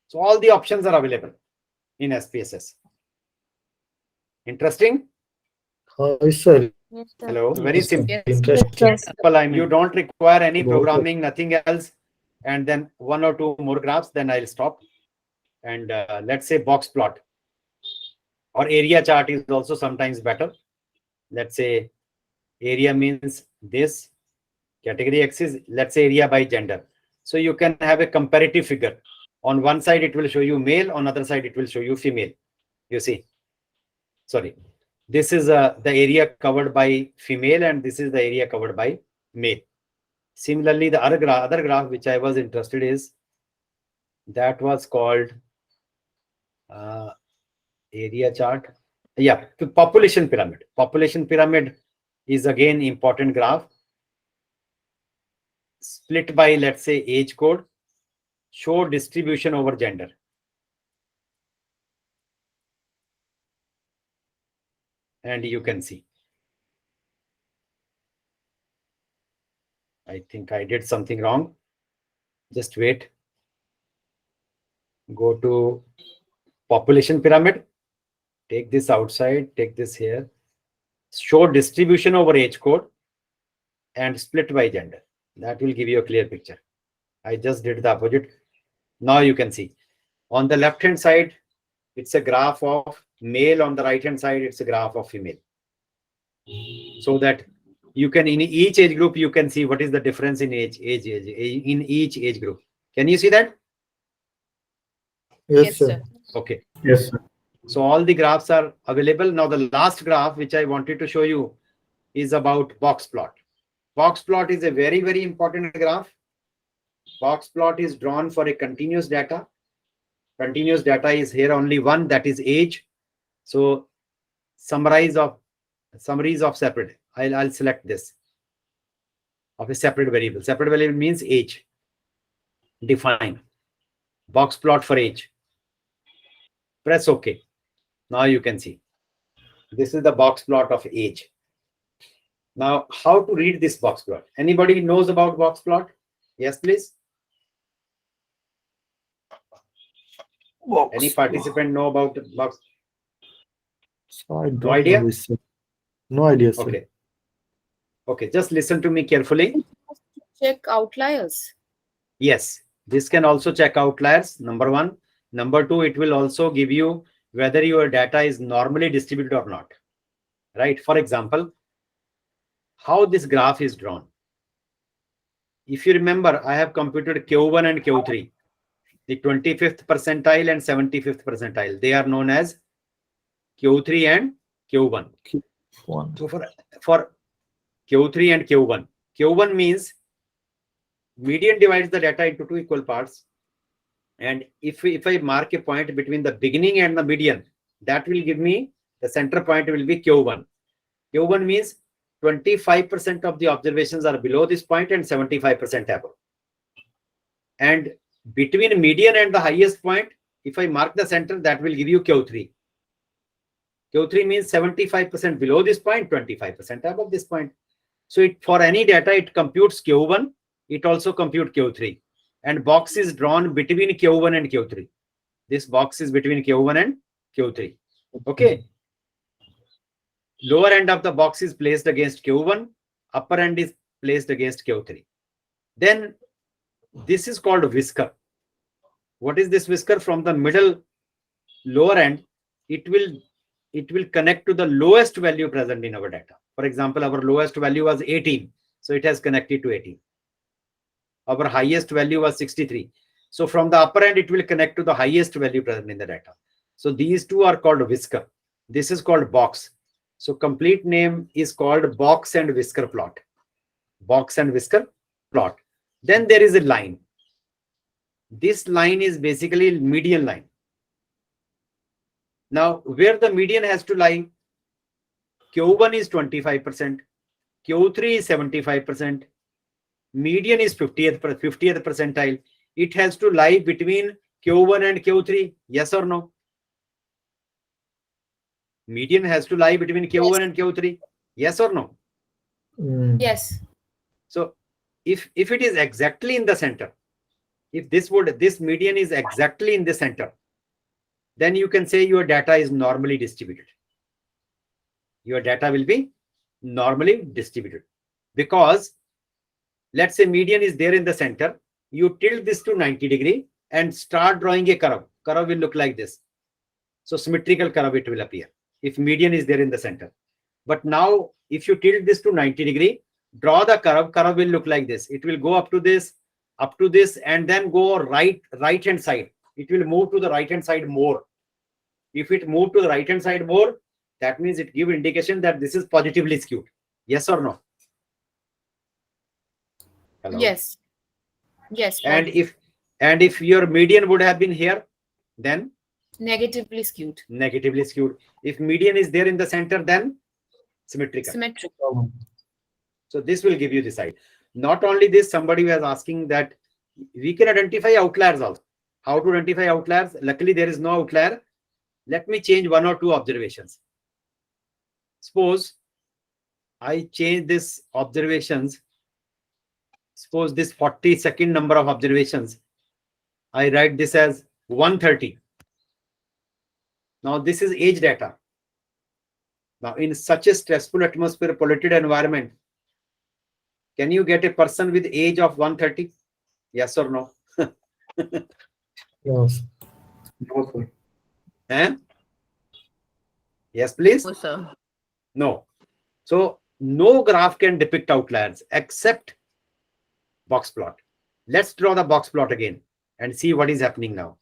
[SPEAKER 1] So all the options are available in SPSS. Interesting?
[SPEAKER 2] Yes, sir.
[SPEAKER 1] Hello. Very
[SPEAKER 2] Yes, sir.
[SPEAKER 1] simple.
[SPEAKER 2] Interesting.
[SPEAKER 1] You don't require any programming, nothing else. And then 1 or 2 more graphs, then I'll stop. And let's say box plot or area chart is also sometimes better. Let's say area means this, category axis, let's say area by gender. So you can have a comparative figure. On one side, it will show you male. On other side, it will show you female. You see, sorry. This is the area covered by female, and this is the area covered by male. Similarly, the other graph which I was interested is, that was called area chart. Yeah, the population pyramid. Population pyramid is again important graph. Split by, let's say, age code. Show distribution over gender. And you can see. I think I did something wrong. Just wait. Go to population pyramid. Take this outside, take this here. Show distribution over age code and split by gender. That will give you a clear picture. I just did the opposite. Now you can see. On the left-hand side, it's a graph of male. On the right-hand side, it's a graph of female. So that you can, in each age group, you can see what is the difference in age in each age group. Can you see that?
[SPEAKER 2] Yes, sir.
[SPEAKER 1] Okay.
[SPEAKER 6] Yes, sir.
[SPEAKER 1] So all the graphs are available. Now the last graph which I wanted to show you is about box plot. Box plot is a very, very important graph. Box plot is drawn for a continuous data. Continuous data is here only one, that is age. So summaries of separate. I'll select this of a separate variable. Separate variable means age. Define box plot for age. Press OK. Now you can see this is the box plot of age. Now, how to read this box plot? Anybody knows about box plot? Yes, please.
[SPEAKER 2] Box
[SPEAKER 1] Any
[SPEAKER 2] plot.
[SPEAKER 1] participant know about the box?
[SPEAKER 2] So I don't
[SPEAKER 1] No idea?
[SPEAKER 2] know this, sir. No idea, sir.
[SPEAKER 1] Okay. Okay, just listen to me carefully.
[SPEAKER 5] Check outliers.
[SPEAKER 1] Yes, this can also check outliers, number one. Number two, it will also give you whether your data is normally distributed or not. Right? For example, how this graph is drawn. If you remember, I have computed Q1 and Q3, the 25th percentile and 75th percentile. They are known as Q3 and Q1.
[SPEAKER 2] One.
[SPEAKER 1] So for Q3 and Q1, Q1 means median divides the data into two equal parts. And if I mark a point between the beginning and the median, that will give me the center point will be Q1. Q1 means 25% of the observations are below this point and 75% above. And between median and the highest point, if I mark the center, that will give you Q3. Q3 means 75% below this point, 25% above this point. So for any data, it computes Q1. It also computes Q3. And box is drawn between Q1 and Q3. This box is between Q1 and Q3. Okay. Lower end of the box is placed against Q1. Upper end is placed against Q3. Then this is called whisker. What is this whisker? From the middle lower end, it will connect to the lowest value present in our data. For example, our lowest value was 18. So it has connected to 18. Our highest value was 63. So from the upper end, it will connect to the highest value present in the data. So these two are called whisker. This is called box. So complete name is called box and whisker plot. Box and whisker plot. Then there is a line. This line is basically median line. Now, where the median has to lie, Q1 is 25%, Q3 is 75%, median is 50th percentile. It has to lie between Q1 and Q3, yes or no? Median has to lie between Q1 and Q3, yes or no?
[SPEAKER 5] Yes.
[SPEAKER 1] So if it is exactly in the center, if this median is exactly in the center, then you can say your data is normally distributed. Your data will be normally distributed. Because let's say median is there in the center, you tilt this to 90 degree and start drawing a curve. Curve will look like this. So symmetrical curve it will appear if median is there in the center. But now if you tilt this to 90 degree, draw the curve, curve will look like this. It will go up to this, and then go right hand side. It will move to the right hand side more. If it move to the right hand side more, that means it gives indication that this is positively skewed. Yes or no? Hello?
[SPEAKER 5] Yes. Yes.
[SPEAKER 1] And if your median would have been here, then
[SPEAKER 5] Negatively skewed.
[SPEAKER 1] negatively skewed. If median is there in the center, then symmetrical.
[SPEAKER 5] Symmetrical.
[SPEAKER 1] So this will give you the side. Not only this, somebody was asking that we can identify outliers also. How to identify outliers? Luckily, there is no outlier. Let me change one or two observations. Suppose I change this observations. Suppose this 42nd number of observations. I write this as 130. Now this is age data. Now in such a stressful atmosphere, polluted environment, can you get a person with age of 130? Yes or no?
[SPEAKER 2] Yes. No, sir.
[SPEAKER 1] Eh? Yes, please.
[SPEAKER 3] No, sir.
[SPEAKER 1] No. So no graph can depict outliers except box plot. Let's draw the box plot again and see what is happening now.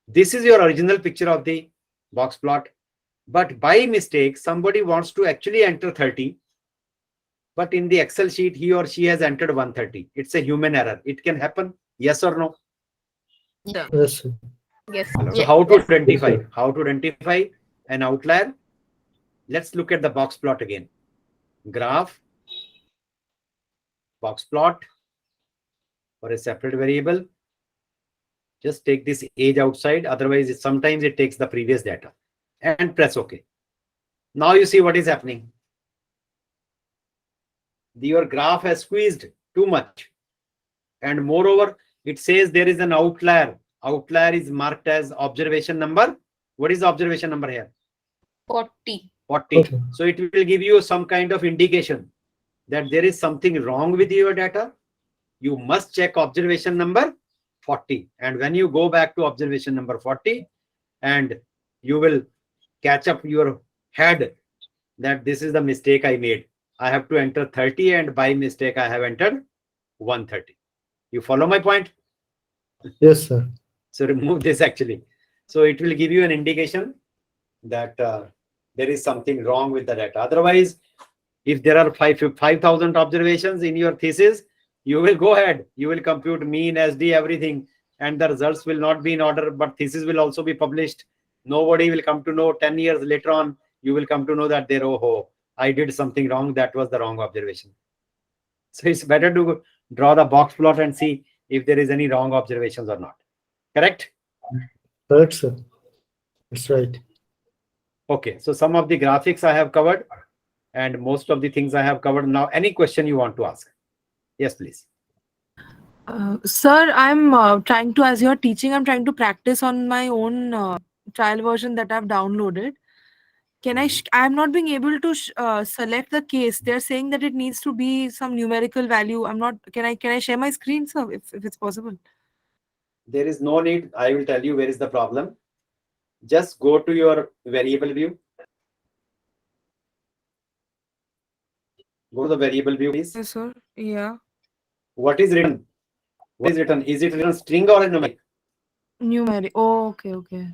[SPEAKER 1] This is your original picture of the box plot. But by mistake, somebody wants to actually enter 30. but in the Excel sheet, he or she has entered 130. It's a human error. It can happen. Yes or no?
[SPEAKER 2] Yes, sir.
[SPEAKER 3] Yes.
[SPEAKER 1] So
[SPEAKER 5] Yes.
[SPEAKER 1] how to
[SPEAKER 5] Yes.
[SPEAKER 1] identify?
[SPEAKER 2] Yes, sir.
[SPEAKER 1] How to identify an outlier? Let's look at the box plot again. Graph, box plot for a separate variable. Just take this age outside. Otherwise, sometimes it takes the previous data. And press OK. Now you see what is happening. Your graph has squeezed too much. And moreover, it says there is an outlier. Outlier is marked as observation number. What is the observation number here?
[SPEAKER 5] 40.
[SPEAKER 1] 40.
[SPEAKER 2] Okay.
[SPEAKER 1] So it will give you some kind of indication that there is something wrong with your data. You must check observation number 40. And when you go back to observation number 40, and you will catch up your head that this is the mistake I made. I have to enter 30 and by mistake I have entered 130. You follow my point?
[SPEAKER 2] Yes, sir.
[SPEAKER 1] So remove this actually. So it will give you an indication that there is something wrong with the data. Otherwise, if there are 5,000 observations in your thesis, you will go ahead. You will compute mean, SD, everything, and the results will not be in order, but thesis will also be published. Nobody will come to know 10 years later on. You will come to know that there, oh, I did something wrong. That was the wrong observation. So it's better to draw the box plot and see if there is any wrong observations or not. Correct?
[SPEAKER 2] Correct, sir. That's right.
[SPEAKER 1] Okay. So some of the graphics I have covered and most of the things I have covered. Now, any question you want to ask? Yes, please.
[SPEAKER 7] Sir, I'm trying to, as you're teaching, I'm trying to practice on my own trial version that I've downloaded. Can I'm not being able to select the case. They're saying that it needs to be some numerical value. I'm not, can I share my screen, sir, if it's possible?
[SPEAKER 1] There is no need. I will tell you where is the problem. Just go to your variable view. Go to the variable view, please.
[SPEAKER 7] Yes, sir. Yeah.
[SPEAKER 1] What is written? What is written? Is it written string or numeric?
[SPEAKER 7] Numeric. Oh, okay, okay.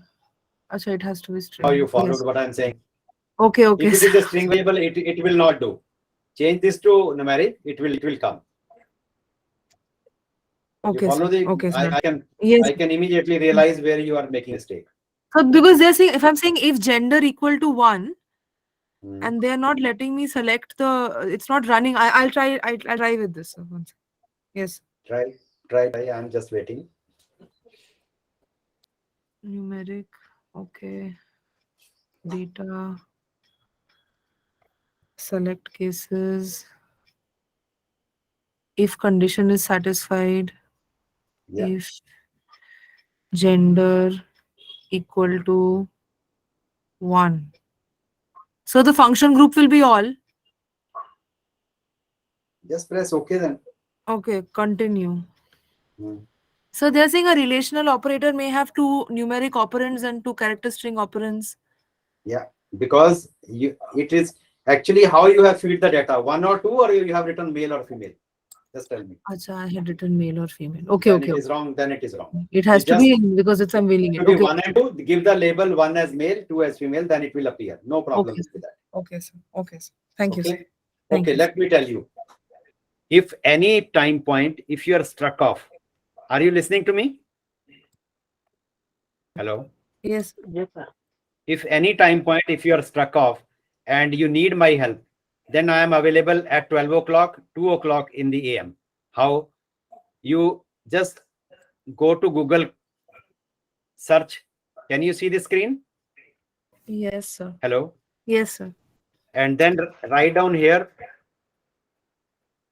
[SPEAKER 7] Achha, it has to be string.
[SPEAKER 1] How you followed
[SPEAKER 7] Yes.
[SPEAKER 1] what I'm saying?
[SPEAKER 7] Okay, okay.
[SPEAKER 1] If it is a string variable, it will not do. Change this to numeric. It will come.
[SPEAKER 7] Okay,
[SPEAKER 1] You follow
[SPEAKER 7] sir.
[SPEAKER 1] the.
[SPEAKER 7] Okay, sir.
[SPEAKER 1] I can
[SPEAKER 7] Yes.
[SPEAKER 1] I can immediately realize where you are making a mistake.
[SPEAKER 7] So because they're saying, if I'm saying if gender equal to 1,
[SPEAKER 1] Hmm.
[SPEAKER 7] and they're not letting me select the, it's not running. I'll try with this, sir. Once. Yes.
[SPEAKER 1] Try. I'm just waiting.
[SPEAKER 7] Numeric. Okay. Data. Select cases. If condition is satisfied.
[SPEAKER 1] Yeah.
[SPEAKER 7] If gender equal to 1. So the function group will be all.
[SPEAKER 1] Just press OK then.
[SPEAKER 7] Okay, continue.
[SPEAKER 1] Hmm.
[SPEAKER 7] So they're saying a relational operator may have 2 numeric operands and 2 character string operands.
[SPEAKER 1] Yeah, because it is actually how you have fed the data, 1 or 2, or you have written male or female. Just tell me.
[SPEAKER 7] Acha, I had written male or female. Okay,
[SPEAKER 1] Then
[SPEAKER 7] okay.
[SPEAKER 1] it is wrong. Then it is wrong.
[SPEAKER 7] It has
[SPEAKER 1] It
[SPEAKER 7] to
[SPEAKER 1] just
[SPEAKER 7] be because it's unveiling it.
[SPEAKER 1] to be
[SPEAKER 7] Okay.
[SPEAKER 1] 1 and 2. Give the label 1 as male, 2 as female. Then it will appear. No problem
[SPEAKER 7] Okay,
[SPEAKER 1] with that.
[SPEAKER 7] Okay, sir. Okay, sir. Thank you, sir.
[SPEAKER 1] Okay.
[SPEAKER 7] Thank
[SPEAKER 1] Okay.
[SPEAKER 7] you.
[SPEAKER 1] Let me tell you. If any time point, if you are struck off, are you listening to me? Hello.
[SPEAKER 7] Yes. Yes, sir.
[SPEAKER 1] If any time point, if you are struck off and you need my help, then I am available at 12 o'clock, 2 o'clock in the AM. How? You just go to Google, search. Can you see the screen?
[SPEAKER 7] Yes, sir.
[SPEAKER 1] Hello.
[SPEAKER 7] Yes, sir.
[SPEAKER 1] And then write down here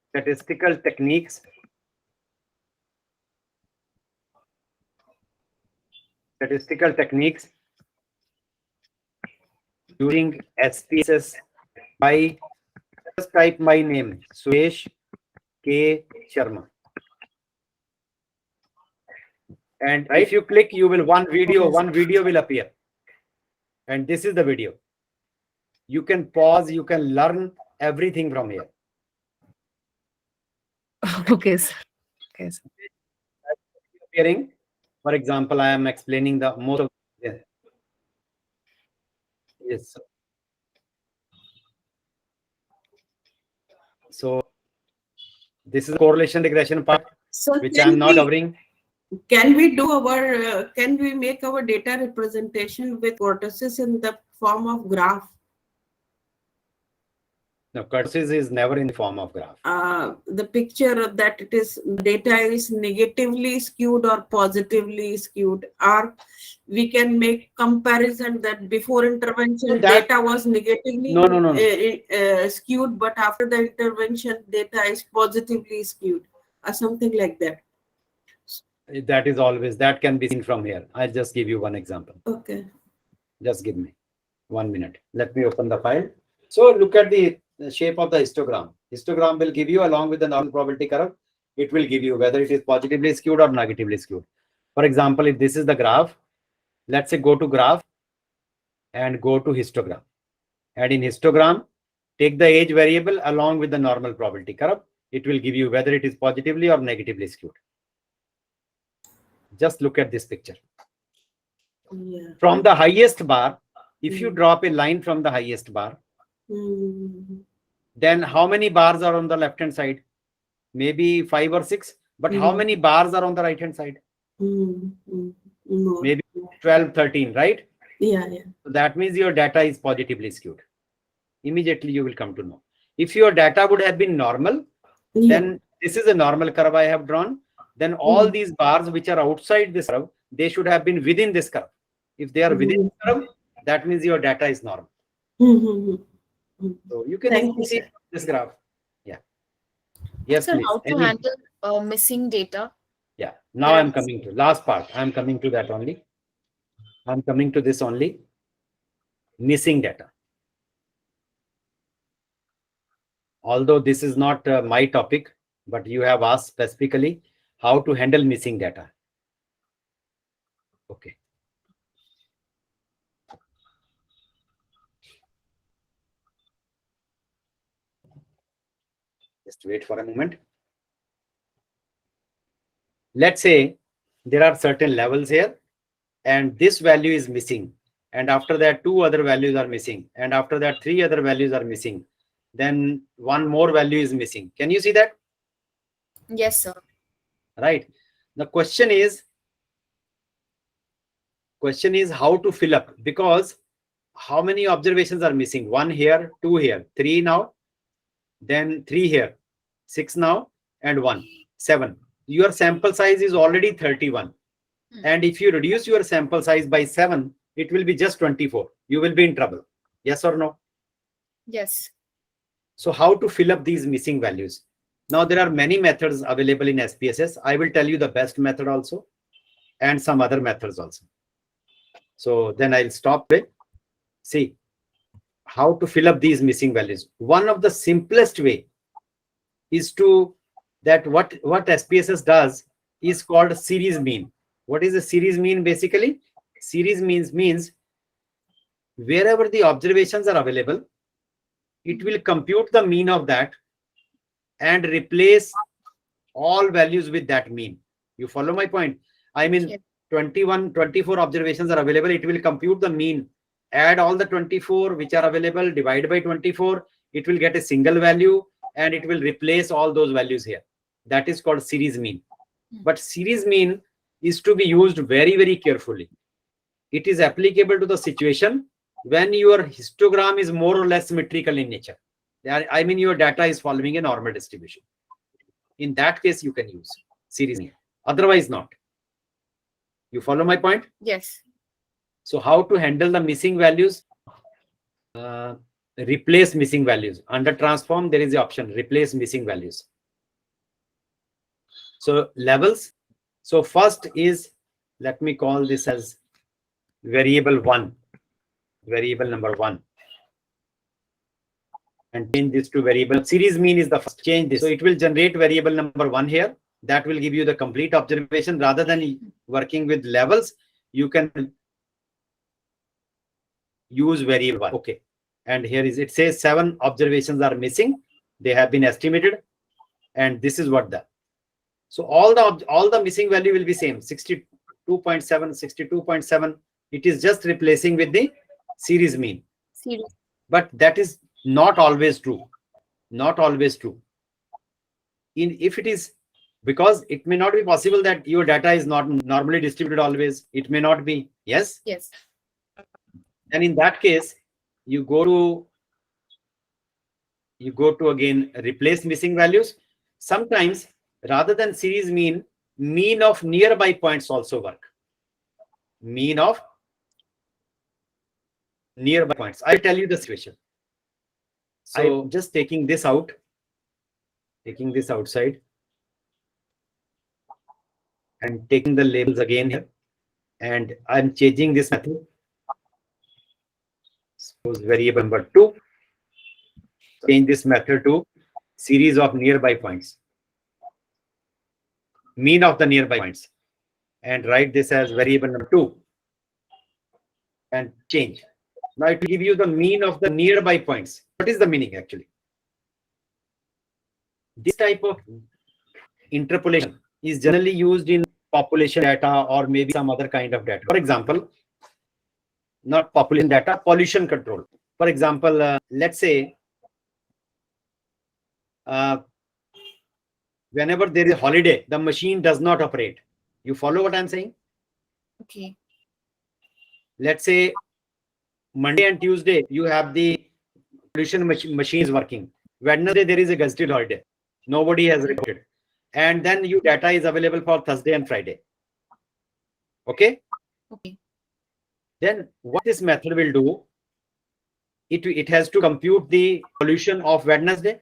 [SPEAKER 1] statistical techniques. Statistical techniques using SPSS by, just type my name, Suresh K. Sharma. And if you click, you will one video will appear. And this is the video. You can pause, you can learn everything from here.
[SPEAKER 7] Okay, sir. Okay, sir.
[SPEAKER 1] Appearing, for example, I am explaining the most of yes. So this is a correlation regression part,
[SPEAKER 8] So
[SPEAKER 1] which I'm not covering.
[SPEAKER 8] can we do our, can we make our data representation with vertices in the form of graph?
[SPEAKER 1] No, curses is never in the form of graph.
[SPEAKER 8] The picture that it is data is negatively skewed or positively skewed, or we can make comparison that before intervention
[SPEAKER 1] That-
[SPEAKER 8] data was negatively
[SPEAKER 1] No.
[SPEAKER 8] skewed, but after the intervention data is positively skewed, or something like that.
[SPEAKER 1] That is always, that can be seen from here. I'll just give you one example.
[SPEAKER 8] Okay.
[SPEAKER 1] Just give me 1 minute. Let me open the file. So look at the shape of the histogram. Histogram will give you, along with the normal probability curve, it will give you whether it is positively skewed or negatively skewed. For example, if this is the graph, let's say go to graph and go to histogram. And in histogram, take the age variable along with the normal probability curve. It will give you whether it is positively or negatively skewed. Just look at this picture.
[SPEAKER 8] Yeah.
[SPEAKER 1] From the highest bar, if you drop a line from the highest bar, then how many bars are on the left hand side? Maybe 5 or 6, but how many bars are on the right hand side? Maybe 12, 13, right?
[SPEAKER 8] Yeah.
[SPEAKER 1] So that means your data is positively skewed. Immediately you will come to know. If your data would have been normal, then this is a normal curve I have drawn. Then all these bars which are outside this curve, they should have been within this curve. If they are within the curve, that means your data is normal. So you can easily see this graph. Yeah. Yes,
[SPEAKER 5] Sir,
[SPEAKER 1] please.
[SPEAKER 5] how to handle missing data?
[SPEAKER 1] Yeah. Now I'm coming to last part. I'm coming to that only. I'm coming to this only. Missing data. Although this is not my topic, but you have asked specifically how to handle missing data. Okay. Just wait for a moment. Let's say there are certain levels here and this value is missing. And after that, 2 other values are missing. And after that, 3 other values are missing. Then 1 more value is missing. Can you see that?
[SPEAKER 5] Yes, sir.
[SPEAKER 1] Right. The question is how to fill up, because how many observations are missing? 1 here, 2 here, 3 now, then 3 here, 6 now, and 1, 7. Your sample size is already 31. And if you reduce your sample size by 7, it will be just 24. You will be in trouble. Yes or no?
[SPEAKER 5] Yes.
[SPEAKER 1] So how to fill up these missing values? Now there are many methods available in SPSS. I will tell you the best method also and some other methods also. So then I'll stop there. See how to fill up these missing values. One of the simplest way is to that what SPSS does is called series mean. What is a series mean? Basically, series means wherever the observations are available, it will compute the mean of that and replace all values with that mean. You follow my point? I mean,
[SPEAKER 5] Yes.
[SPEAKER 1] 24 observations are available. It will compute the mean, add all the 24 which are available, divide by 24. It will get a single value and it will replace all those values here. That is called series mean. But series mean is to be used very, very carefully. It is applicable to the situation when your histogram is more or less symmetrical in nature. I mean, your data is following a normal distribution. In that case, you can use series mean. Otherwise, not. You follow my point?
[SPEAKER 5] Yes.
[SPEAKER 1] So how to handle the missing values? Replace missing values. Under transform, there is the option replace missing values. So levels. So first is, let me call this as variable 1, variable number 1. And change this to variable. Series mean is the first. Change this. So it will generate variable number 1 here. That will give you the complete observation. Rather than working with levels, you can use variable 1. Okay. And here is, it says 7 observations are missing. They have been estimated. And this is what the. So all the missing value will be same. 62.7, 62.7. It is just replacing with the series mean.
[SPEAKER 5] Series.
[SPEAKER 1] But that is not always true. Not always true. if it is, because it may not be possible that your data is not normally distributed always. It may not be. Yes.
[SPEAKER 5] Yes.
[SPEAKER 1] And in that case, you go to again replace missing values. Sometimes rather than series mean of nearby points also work. Mean of nearby points. I'll tell you the situation. So I'm just taking this out, taking this outside, and taking the labels again here, and I'm changing this method. Suppose variable number 2. Change this method to series of nearby points, mean of the nearby points, and write this as variable number 2 and change. Now it will give you the mean of the nearby points. What is the meaning actually? This type of interpolation is generally used in population data or maybe some other kind of data. For example, not population data, pollution control. For example, let's say whenever there is a holiday, the machine does not operate. You follow what I'm saying?
[SPEAKER 5] Okay.
[SPEAKER 1] Let's say Monday and Tuesday, you have the pollution machine is working. Wednesday, there is a gazetted holiday. Nobody has recorded. And then your data is available for Thursday and Friday. Okay?
[SPEAKER 5] Okay.
[SPEAKER 1] Then what this method will do, it has to compute the pollution of Wednesday.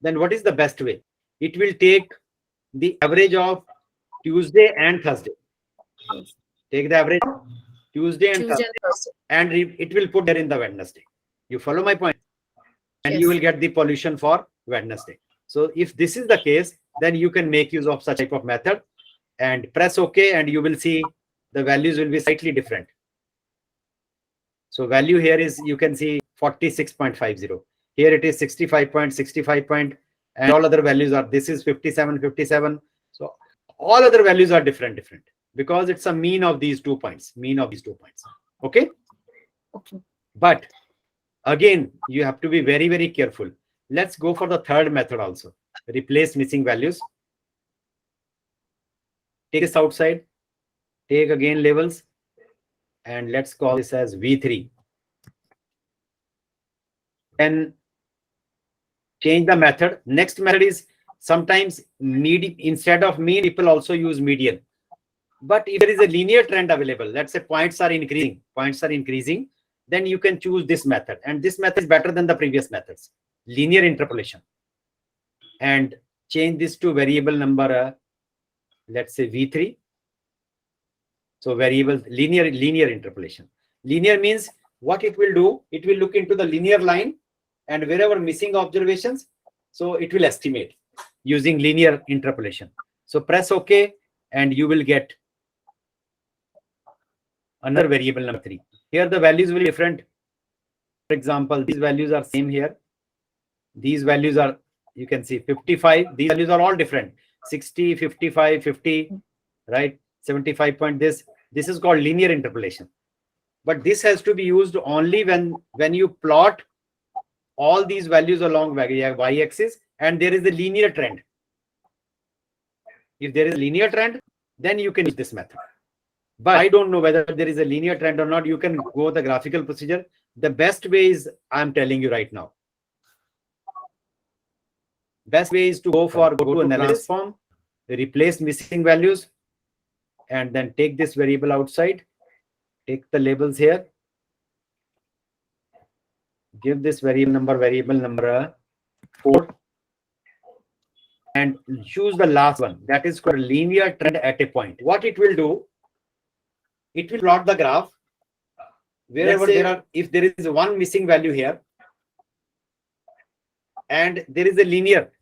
[SPEAKER 1] Then what is the best way? It will take the average of Tuesday and Thursday. Take the average of Tuesday and Thursday, and it will put there in the Wednesday. You follow my point? And
[SPEAKER 5] Yes.
[SPEAKER 1] you will get the pollution for Wednesday. So if this is the case, then you can make use of such type of method and press OK, and you will see the values will be slightly different. So value here is, you can see 46.50. Here it is 65.65. And all other values are, this is 57. So all other values are different because it's a mean of these 2 points, Okay.
[SPEAKER 5] Okay.
[SPEAKER 1] But again, you have to be very, very careful. Let's go for the third method also. Replace missing values. Take this outside. Take again labels. And let's call this as V3. Then change the method. Next method is sometimes instead of mean, people also use median. But if there is a linear trend available, let's say points are increasing, then you can choose this method. And this method is better than the previous methods. Linear interpolation. And change this to variable number, let's say V3. So variable linear interpolation. Linear means what it will do, it will look into the linear line, and wherever missing observations, so it will estimate using linear interpolation. So press OK, and you will get another variable number 3. Here the values will be different. For example, these values are same here. These values are, you can see 55. These values are all different. 60, 55, 50, right? 75 point this. This is called linear interpolation. But this has to be used only when you plot all these values along y-axis and there is a linear trend. If there is a linear trend, then you can use this method. But I don't know whether there is a linear trend or not. You can go the graphical procedure. The best way is, I'm telling you right now. Best way is to go to analysis form, replace missing values, and then take this variable outside. Take the labels here. Give this variable number 4. And choose the last one. That is called linear trend at a point. What it will do, it will plot the graph wherever if there is one missing value here, and there is a linear.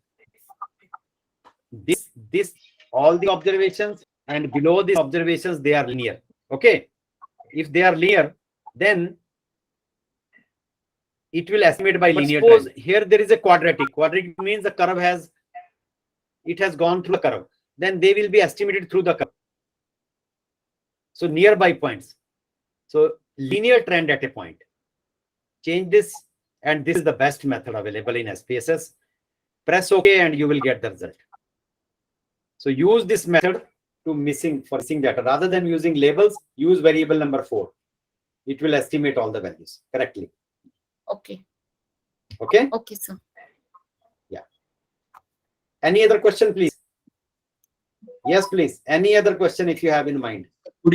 [SPEAKER 1] This all the observations, and below these observations they are linear. Okay. If they are linear, then it will estimate by linear. Suppose here there is a quadratic. Quadratic means the curve has gone through the curve. Then they will be estimated through the curve. So nearby points. So linear trend at a point. Change this, and this is the best method available in SPSS. Press OK, and you will get the result. So use this method for missing data. Rather than using labels, use variable number 4. It will estimate all the values correctly.
[SPEAKER 5] Okay.
[SPEAKER 1] Okay.
[SPEAKER 5] Okay, sir.
[SPEAKER 1] Yeah. Any other question, please? Yes, please. Any other question if you have in mind?
[SPEAKER 9] Could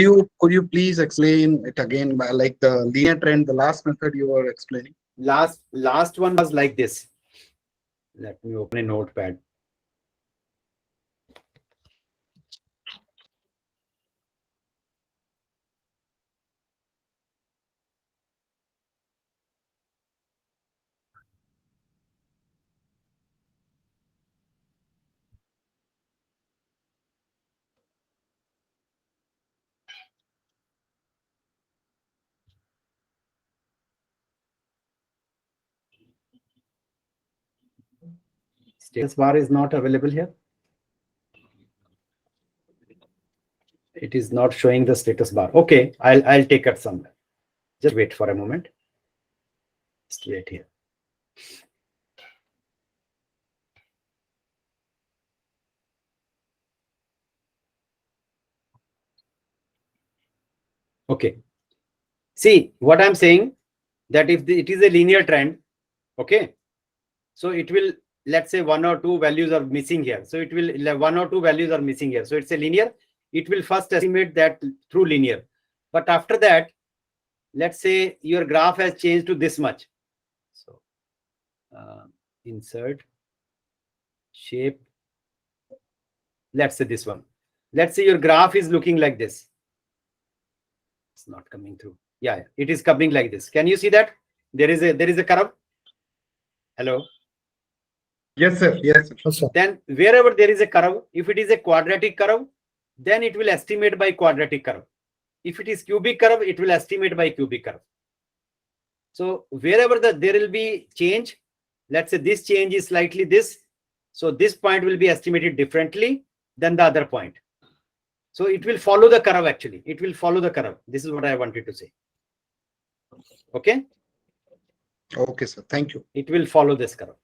[SPEAKER 9] you please explain it again by like the linear trend, the last method you were explaining?
[SPEAKER 1] Last one was like this. Let me open a notepad. Status bar is not available here. It is not showing the status bar. Okay, I'll take it somewhere. Just wait for a moment. Just wait here. Okay. See what I'm saying, that if it is a linear trend, okay, so it will, let's say 1 or 2 values are missing here. So it will 1 or 2 values are missing here. So it's a linear. It will first estimate that through linear. But after that, let's say your graph has changed to this much. So insert shape. Let's say this one. Let's say your graph is looking like this. It's not coming through. Yeah, it is coming like this. Can you see that? There is a curve. Hello.
[SPEAKER 9] Yes, sir. Yes, sir.
[SPEAKER 6] Yes, sir.
[SPEAKER 1] Then wherever there is a curve, if it is a quadratic curve, then it will estimate by quadratic curve. If it is cubic curve, it will estimate by cubic curve. So wherever there will be change, let's say this change is slightly this. So this point will be estimated differently than the other point. So it will follow the curve actually. It will follow the curve. This is what I wanted to say. Okay.
[SPEAKER 9] Okay, sir. Thank you.
[SPEAKER 1] It will follow this curve.